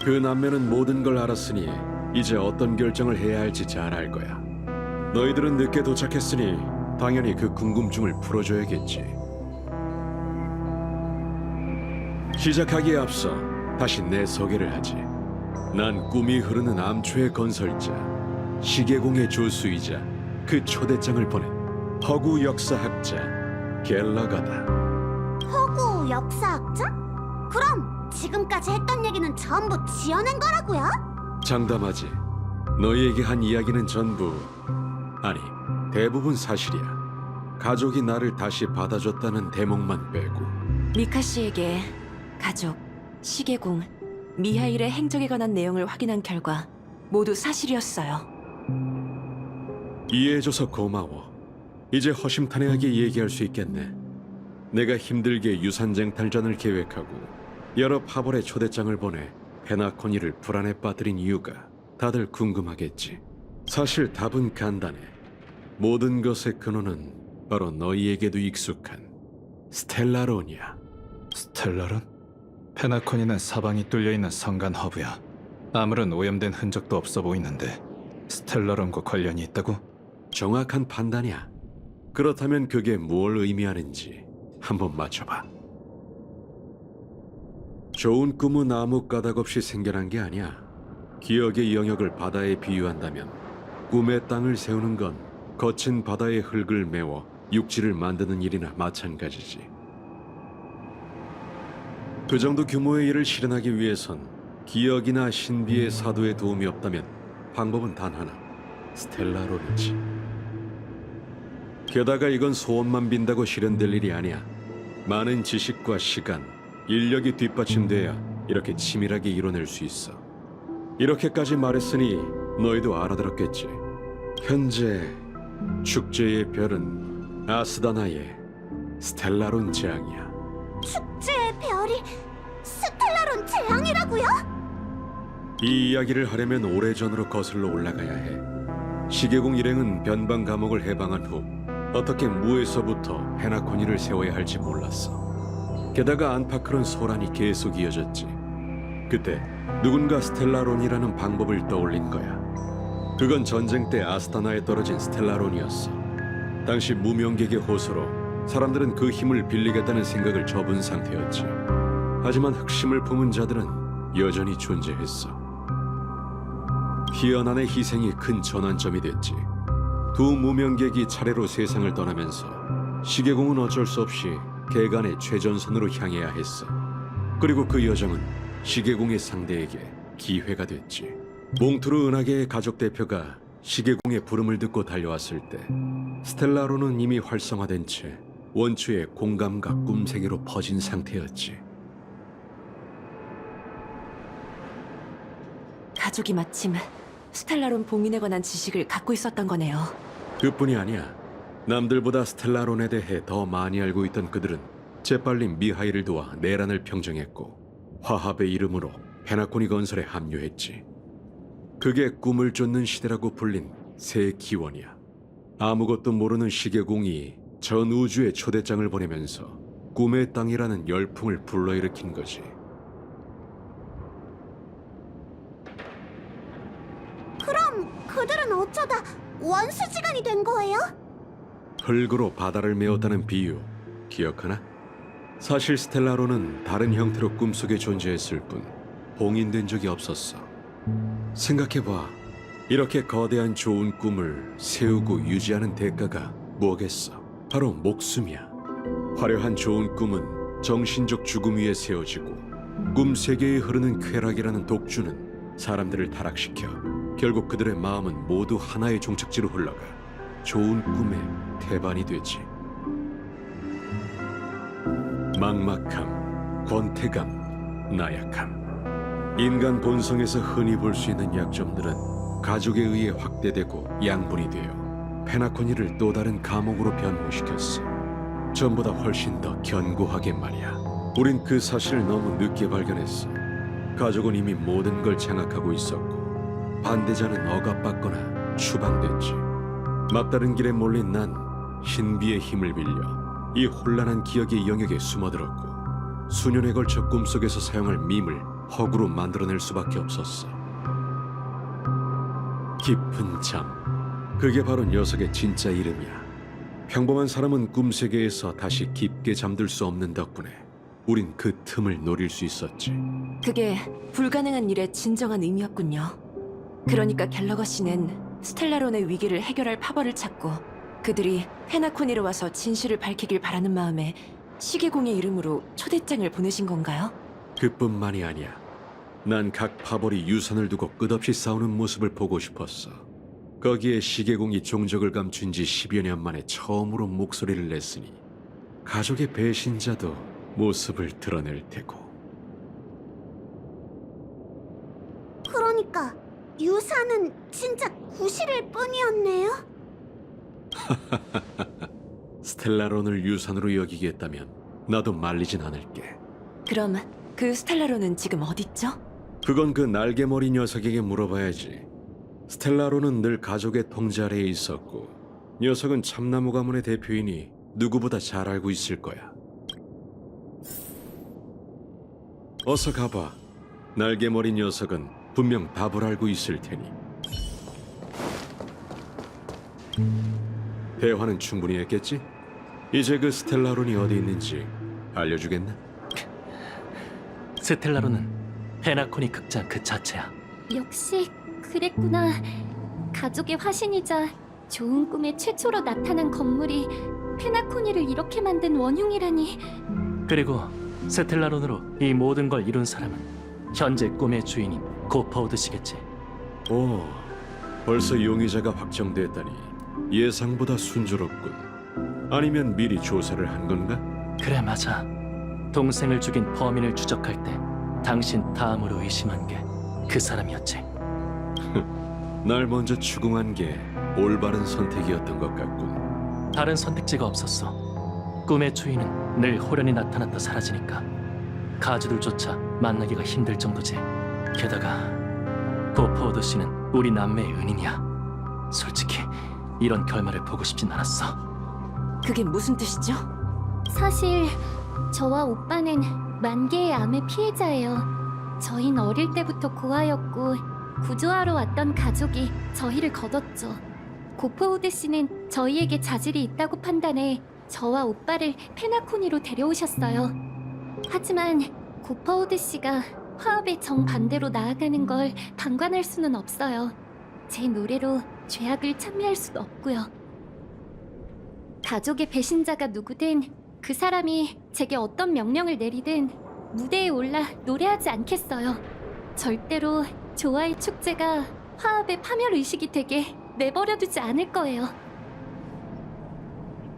그 남매는 모든 걸 알았으니 이제 어떤 결정을 해야 할지 잘 알 거야. 너희들은 늦게 도착했으니 당연히 그 궁금증을 풀어줘야겠지. 시작하기에 앞서 다시 내 소개를 하지. 난 꿈이 흐르는 암초의 건설자, 시계공의 조수이자 그 초대장을 보낸 허구 역사학자 갤러거다. 허구 역사학자? 그럼 지금까지 했던 얘기는 전부 지어낸 거라고요? 장담하지. 너희에게 한 이야기는 전부, 아니 대부분 사실이야. 가족이 나를 다시 받아줬다는 대목만 빼고. 미카 씨에게 가족, 시계공, 미하일의 행적에 관한 내용을 확인한 결과 모두 사실이었어요. 이해해줘서 고마워. 이제 허심탄회하게 얘기할 수 있겠네. 내가 힘들게 유산쟁탈전을 계획하고 여러 파벌의 초대장을 보내 페나코니를 불안에 빠뜨린 이유가 다들 궁금하겠지. 사실 답은 간단해. 모든 것의 근원은 바로 너희에게도 익숙한 스텔라론이야. 스텔라론? 페나코니는 사방이 뚫려있는 성간 허브야. 아무런 오염된 흔적도 없어 보이는데 스텔라론과 관련이 있다고? 정확한 판단이야. 그렇다면 그게 뭘 의미하는지 한번 맞춰봐. 좋은 꿈은 아무 까닭 없이 생겨난 게 아니야. 기억의 영역을 바다에 비유한다면 꿈의 땅을 세우는 건 거친 바다의 흙을 메워 육지를 만드는 일이나 마찬가지지. 그 정도 규모의 일을 실현하기 위해선 기억이나 신비의 사도의 도움이 없다면 방법은 단 하나, 스텔라론이지. 게다가 이건 소원만 빈다고 실현될 일이 아니야. 많은 지식과 시간, 인력이 뒷받침돼야 이렇게 치밀하게 이뤄낼 수 있어. 이렇게까지 말했으니 너희도 알아들었겠지. 현재 축제의 별은 아스다나의 스텔라론 재앙이야. 축제의 별이 스텔라론 재앙이라고요? 이 이야기를 하려면 오래전으로 거슬러 올라가야 해. 시계공 일행은 변방 감옥을 해방한 후 어떻게 무에서부터 페나코니를 세워야 할지 몰랐어. 게다가 안파크론 소란이 계속 이어졌지. 그때 누군가 스텔라론이라는 방법을 떠올린 거야. 그건 전쟁 때 아스타나에 떨어진 스텔라론이었어. 당시 무명객의 호소로 사람들은 그 힘을 빌리겠다는 생각을 접은 상태였지. 하지만 흑심을 품은 자들은 여전히 존재했어. 희연한의 희생이 큰 전환점이 됐지. 두 무명객이 차례로 세상을 떠나면서 시계공은 어쩔 수 없이 개간의 최전선으로 향해야 했어. 그리고 그 여정은 시계공의 상대에게 기회가 됐지. 몽투르 은하계의 가족 대표가 시계공의 부름을 듣고 달려왔을 때 스텔라로는 이미 활성화된 채 원초의 공감과 꿈 세계로 퍼진 상태였지. 가족이 마침 스텔라론 봉인에 관한 지식을 갖고 있었던 거네요. 그뿐이 아니야. 남들보다 스텔라론에 대해 더 많이 알고 있던 그들은 재빨리 미하일을 도와 내란을 평정했고 화합의 이름으로 페나코니 건설에 합류했지. 그게 꿈을 쫓는 시대라고 불린 새 기원이야. 아무것도 모르는 시계공이 전 우주에 초대장을 보내면서 꿈의 땅이라는 열풍을 불러일으킨 거지. 그럼 그들은 어쩌다 원수지간이 된 거예요? 흙으로 바다를 메웠다는 비유 기억하나? 사실 스텔라로는 다른 형태로 꿈속에 존재했을 뿐 봉인된 적이 없었어. 생각해봐. 이렇게 거대한 좋은 꿈을 세우고 유지하는 대가가 뭐겠어? 바로 목숨이야. 화려한 좋은 꿈은 정신적 죽음 위에 세워지고 꿈 세계에 흐르는 쾌락이라는 독주는 사람들을 타락시켜 결국 그들의 마음은 모두 하나의 종착지로 흘러가 좋은 꿈의 태반이 되지. 막막함, 권태감, 나약함. 인간 본성에서 흔히 볼 수 있는 약점들은 가족에 의해 확대되고 양분이 되어 페나코니를 또 다른 감옥으로 변모시켰어. 전보다 훨씬 더 견고하게 말이야. 우린 그 사실을 너무 늦게 발견했어. 가족은 이미 모든 걸 장악하고 있었고 반대자는 억압받거나 추방됐지. 막다른 길에 몰린 난 신비의 힘을 빌려 이 혼란한 기억의 영역에 숨어들었고 수년에 걸쳐 꿈속에서 사용할 밈을 허구로 만들어낼 수밖에 없었어. 깊은 잠, 그게 바로 녀석의 진짜 이름이야. 평범한 사람은 꿈세계에서 다시 깊게 잠들 수 없는 덕분에 우린 그 틈을 노릴 수 있었지. 그게 불가능한 일의 진정한 의미였군요. 그러니까 갤러거 씨는 스텔라론의 위기를 해결할 파벌을 찾고 그들이 페나코니로 와서 진실을 밝히길 바라는 마음에 시계공의 이름으로 초대장을 보내신 건가요? 그뿐만이 아니야. 난 각 파벌이 유산을 두고 끝없이 싸우는 모습을 보고 싶었어. 거기에 시계공이 종적을 감춘 지 10여 년 만에 처음으로 목소리를 냈으니 가족의 배신자도 모습을 드러낼 테고. 그러니까 유사는 진짜 구실일 뿐이었네요? 스텔라론을 유산으로 여기겠다면 나도 말리진 않을게. 그럼 그 스텔라론은 지금 어딨죠? 그건 그 날개머리 녀석에게 물어봐야지. 스텔라론은 늘 가족의 통제 아래에 있었고 녀석은 참나무 가문의 대표이니 누구보다 잘 알고 있을 거야. 어서 가봐. 날개머리 녀석은 분명 답을 알고 있을 테니. 대화는 충분히 했겠지? 이제 그 스텔라론이 어디 있는지 알려주겠나? 스텔라론은 페나코니 극장 그 자체야. 역시 그랬구나. 가족의 화신이자 좋은 꿈에 최초로 나타난 건물이 페나코니를 이렇게 만든 원흉이라니. 그리고 스텔라론으로 이 모든 걸 이룬 사람은 현재 꿈의 주인인 고퍼우드 씨겠지. 오, 벌써 용의자가 확정됐다니 예상보다 순조롭군. 아니면 미리 조사를 한 건가? 그래, 맞아. 동생을 죽인 범인을 추적할 때 당신 다음으로 의심한 게 그 사람이었지. 날 먼저 추궁한 게 올바른 선택이었던 것 같군. 다른 선택지가 없었어. 꿈의 주인은 늘 호련히 나타났다 사라지니까 가주들조차 만나기가 힘들 정도지. 게다가 고퍼우드 씨는 우리 남매의 은인이야. 솔직히 이런 결말을 보고 싶진 않았어. 그게 무슨 뜻이죠? 사실 저와 오빠는 만개의 암의 피해자예요. 저흰 어릴 때부터 고아였고 구조하러 왔던 가족이 저희를 거뒀죠. 고퍼우드 씨는 저희에게 자질이 있다고 판단해 저와 오빠를 페나코니로 데려오셨어요. 하지만 고퍼우드 씨가 화합의 정반대로 나아가는 걸 방관할 수는 없어요. 제 노래로 죄악을 참여할 수도 없고요. 가족의 배신자가 누구든 그 사람이 제게 어떤 명령을 내리든 무대에 올라 노래하지 않겠어요. 절대로 조화의 축제가 화합의 파멸의식이 되게 내버려두지 않을 거예요.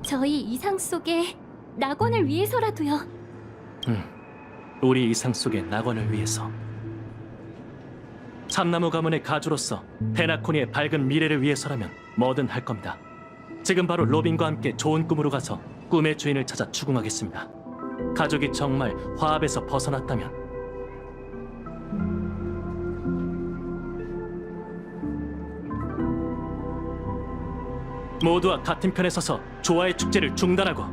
저희 이상 속의 낙원을 위해서라도요. 우리 이상 속의 낙원을 위해서. 참나무 가문의 가주로서 페나코니의 밝은 미래를 위해서라면 뭐든 할 겁니다. 지금 바로 로빈과 함께 좋은 꿈으로 가서 꿈의 주인을 찾아 추궁하겠습니다. 가족이 정말 화합에서 벗어났다면. 모두와 같은 편에 서서 조화의 축제를 중단하고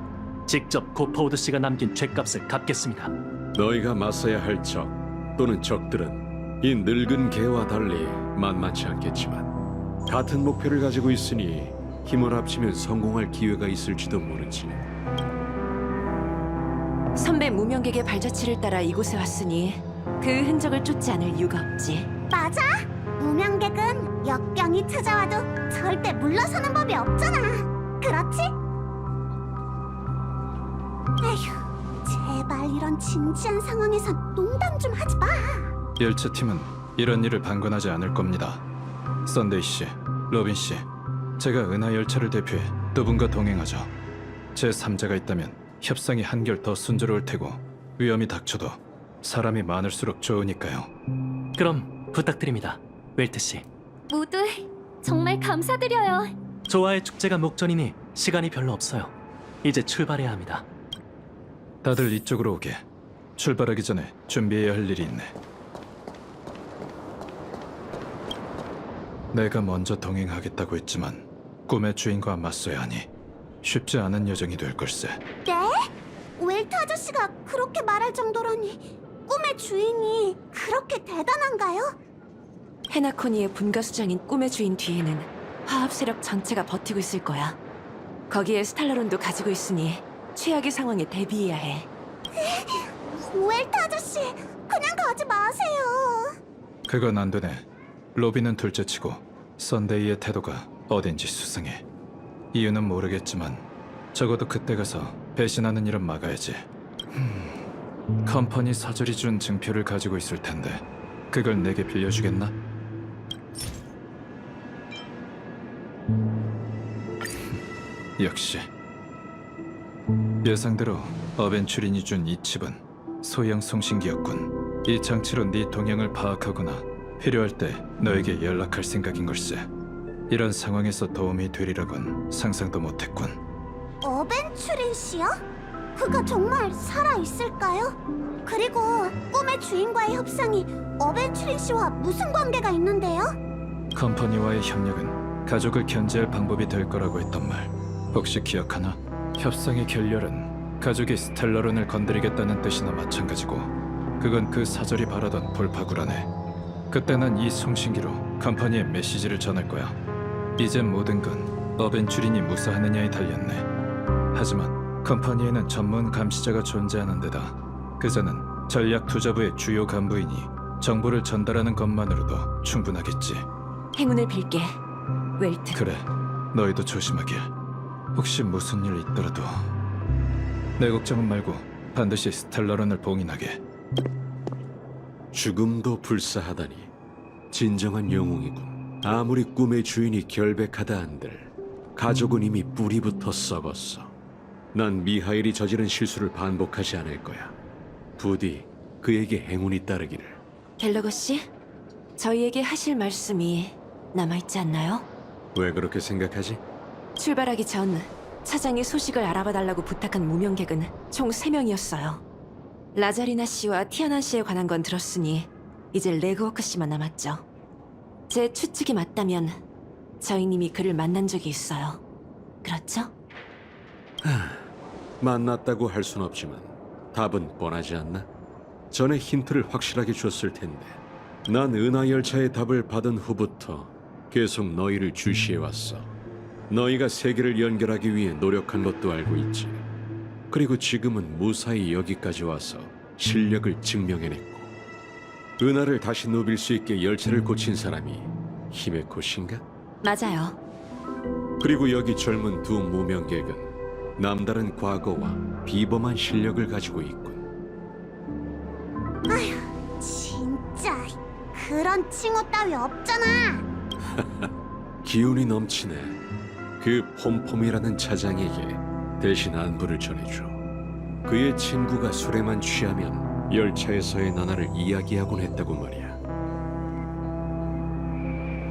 직접 고퍼우드 씨가 남긴 죗값을 갚겠습니다. 너희가 맞서야 할 적 또는 적들은 이 늙은 개와 달리 만만치 않겠지만 같은 목표를 가지고 있으니 힘을 합치면 성공할 기회가 있을지도 모르지. 선배 무명객의 발자취를 따라 이곳에 왔으니 그 흔적을 쫓지 않을 이유가 없지. 맞아. 무명객은 역병이 찾아와도 절대 물러서는 법이 없잖아. 그렇지? 에휴, 제발 이런 진지한 상황에서 농담 좀 하지 마. 열차팀은 이런 일을 방관하지 않을 겁니다. 썬데이 씨, 로빈 씨, 제가 은하 열차를 대표해 두 분과 동행하죠. 제 3자가 있다면 협상이 한결 더 순조로울 테고 위험이 닥쳐도 사람이 많을수록 좋으니까요. 그럼 부탁드립니다, 웰트 씨. 모두 정말 감사드려요. 조화의 축제가 목전이니 시간이 별로 없어요. 이제 출발해야 합니다. 다들 이쪽으로 오게. 출발하기 전에 준비해야 할 일이 있네. 내가 먼저 동행하겠다고 했지만 꿈의 주인과 맞서야 하니 쉽지 않은 여정이 될 걸세. 네? 웰트 아저씨가 그렇게 말할 정도라니 꿈의 주인이 그렇게 대단한가요? 페나코니의 분가수장인 꿈의 주인 뒤에는 화합 세력 전체가 버티고 있을 거야. 거기에 스탈라론도 가지고 있으니 최악의 상황에 대비해야 해. 웰트 아저씨, 그냥 가지 마세요. 그건 안 되네. 로비는 둘째치고 썬데이의 태도가 어딘지 수상해. 이유는 모르겠지만 적어도 그때 가서 배신하는 일은 막아야지. 컴퍼니 사절이 준 증표를 가지고 있을 텐데 그걸 내게 빌려주겠나? 역시 예상대로 어벤츄린이 준 이 칩은 소형 송신기였군. 이 장치로 네 동향을 파악하거나 필요할 때 너에게 연락할 생각인 걸세. 이런 상황에서 도움이 되리라곤 상상도 못했군. 어벤츄린 씨요? 그가 정말 살아있을까요? 그리고 꿈의 주인과의 협상이 어벤츄린 씨와 무슨 관계가 있는데요? 컴퍼니와의 협력은 가족을 견제할 방법이 될 거라고 했던 말 혹시 기억하나? 협상의 결렬은 가족이 스텔라론을 건드리겠다는 뜻이나 마찬가지고 그건 그 사절이 바라던 돌파구라네. 그때 난 이 송신기로 컴퍼니에 메시지를 전할 거야. 이젠 모든 건 어벤츄린이 무사하느냐에 달렸네. 하지만 컴퍼니에는 전문 감시자가 존재하는 데다 그자는 전략 투자부의 주요 간부이니 정보를 전달하는 것만으로도 충분하겠지. 행운을 빌게, 웰트. 그래, 너희도 조심하길. 혹시 무슨 일 있더라도 내 걱정은 말고 반드시 스텔라론을 봉인하게. 죽음도 불사하다니 진정한 영웅이군. 아무리 꿈의 주인이 결백하다 한들 가족은 이미 뿌리부터 썩었어. 난 미하일이 저지른 실수를 반복하지 않을 거야. 부디 그에게 행운이 따르기를. 갤러거 씨, 저희에게 하실 말씀이 남아있지 않나요? 왜 그렇게 생각하지? 출발하기 전 차장이 소식을 알아봐달라고 부탁한 무명객은 총 3명이었어요. 라자리나 씨와 티아나 씨에 관한 건 들었으니 이제 레그워크 씨만 남았죠. 제 추측이 맞다면 저희님이 그를 만난 적이 있어요. 그렇죠? 만났다고 할 순 없지만 답은 뻔하지 않나? 전에 힌트를 확실하게 줬을 텐데. 난 은하열차의 답을 받은 후부터 계속 너희를 주시해왔어. 너희가 세계를 연결하기 위해 노력한 것도 알고 있지. 그리고 지금은 무사히 여기까지 와서 실력을 증명해냈고 은하를 다시 누빌 수 있게 열차를 고친 사람이 히메코 씨인가? 맞아요. 그리고 여기 젊은 두 무명객은 남다른 과거와 비범한 실력을 가지고 있군. 진짜 그런 칭호 따위 없잖아. 기운이 넘치네. 그 폼폼이라는 차장에게 대신 안부를 전해줘. 그의 친구가 술에만 취하면 열차에서의 나날을 이야기하곤 했다고 말이야.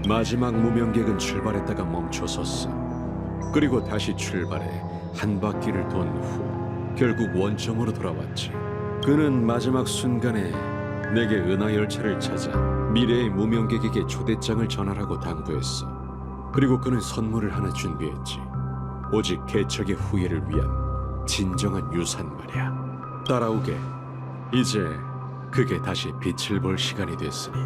마지막 무명객은 출발했다가 멈춰섰어. 그리고 다시 출발해 한 바퀴를 돈 후 결국 원점으로 돌아왔지. 그는 마지막 순간에 내게 은하 열차를 찾아 미래의 무명객에게 초대장을 전하라고 당부했어. 그리고 그는 선물을 하나 준비했지. 오직 개척의 후예를 위한 진정한 유산 말이야. 따라오게. 이제 그게 다시 빛을 볼 시간이 됐으니.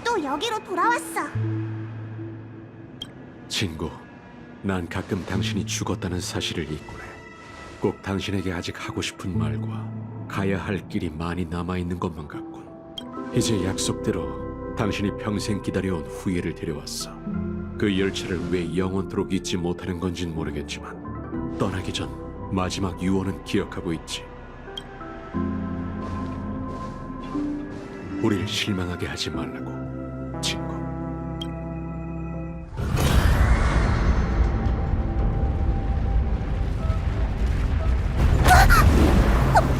또 여기로 돌아왔어. 친구, 난 가끔 당신이 죽었다는 사실을 잊곤 해. 꼭 당신에게 아직 하고 싶은 말과 가야 할 길이 많이 남아있는 것만 같군. 이제 약속대로 당신이 평생 기다려온 후예를 데려왔어. 그 열차를 왜 영원토록 잊지 못하는 건진 모르겠지만 떠나기 전 마지막 유언은 기억하고 있지. 우릴 실망하게 하지 말라고, 친구.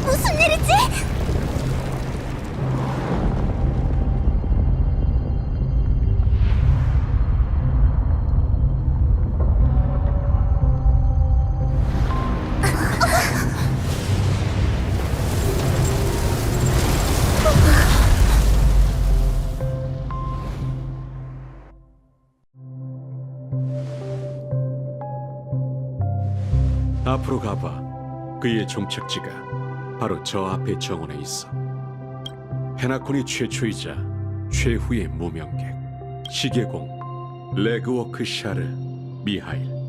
무슨 일이지? 앞으로 가봐. 그의 종착지가 바로 저 앞의 정원에 있어. 페나콘이 최초이자 최후의 무명객 시계공 레그워크 샤르 미하일.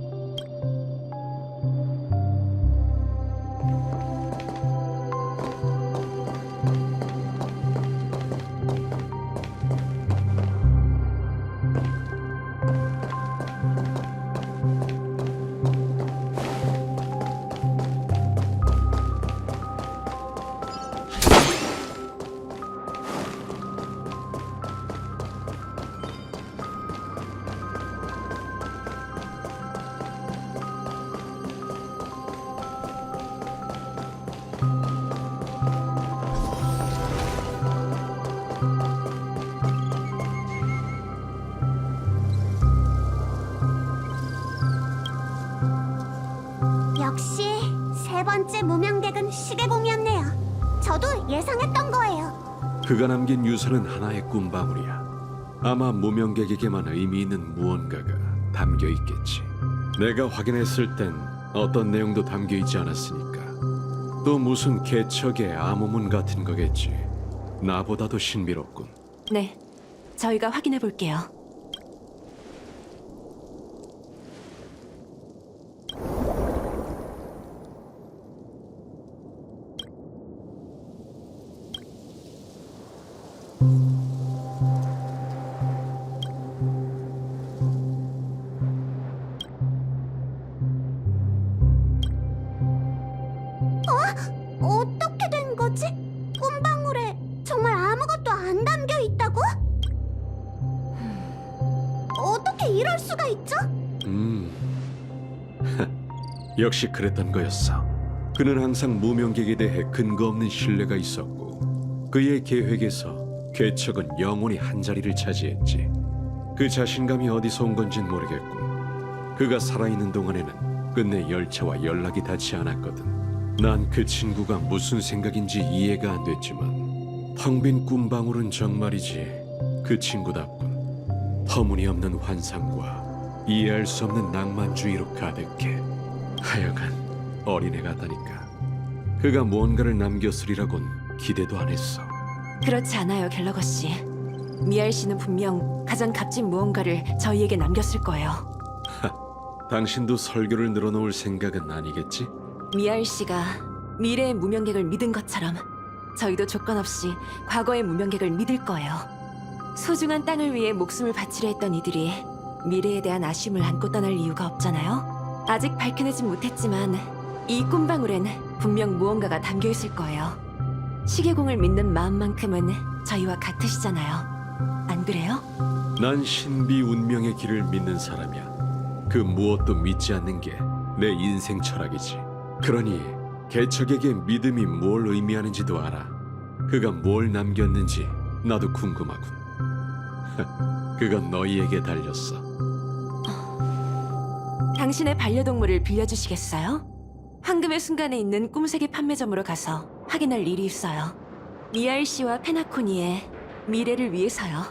역시 세 번째 무명객은 시계공이었네요. 저도 예상했던 거예요. 그가 남긴 유산은 하나의 꿈방울이야. 아마 무명객에게만 의미 있는 무언가가 담겨 있겠지. 내가 확인했을 땐 어떤 내용도 담겨 있지 않았으니까. 또 무슨 개척의 암호문 같은 거겠지. 나보다도 신비롭군. 네, 저희가 확인해 볼게요. 어떻게 된 거지? 꿈방울에 정말 아무것도 안 담겨 있다고? 어떻게 이럴 수가 있죠? 역시 그랬던 거였어. 그는 항상 무명객에 대해 근거 없는 신뢰가 있었고 그의 계획에서 개척은 영원히 한 자리를 차지했지. 그 자신감이 어디서 온 건진 모르겠군. 그가 살아있는 동안에는 끝내 열차와 연락이 닿지 않았거든. 난 그 친구가 무슨 생각인지 이해가 안 됐지만 텅 빈 꿈방울은 정말이지 그 친구답군. 터무니없는 환상과 이해할 수 없는 낭만주의로 가득해. 하여간 어린애 같다니까. 그가 무언가를 남겼으리라곤 기대도 안 했어. 그렇지 않아요, 갤러거 씨. 미알 씨는 분명 가장 값진 무언가를 저희에게 남겼을 거예요. 당신도 설교를 늘어놓을 생각은 아니겠지? 미알 씨가 미래의 무명객을 믿은 것처럼 저희도 조건 없이 과거의 무명객을 믿을 거예요. 소중한 땅을 위해 목숨을 바치려 했던 이들이 미래에 대한 아쉬움을 안고 떠날 이유가 없잖아요. 아직 밝혀내진 못했지만 이 꿈방울엔 분명 무언가가 담겨 있을 거예요. 시계공을 믿는 마음만큼은 저희와 같으시잖아요. 안 그래요? 난 신비 운명의 길을 믿는 사람이야. 그 무엇도 믿지 않는 게 내 인생 철학이지. 그러니 개척에게 믿음이 뭘 의미하는지도 알아. 그가 뭘 남겼는지 나도 궁금하군. 그건 너희에게 달렸어. 당신의 반려동물을 빌려주시겠어요? 황금의 순간에 있는 꿈세계 판매점으로 가서 확인할 일이 있어요. 미알 씨와 페나코니의 미래를 위해서요.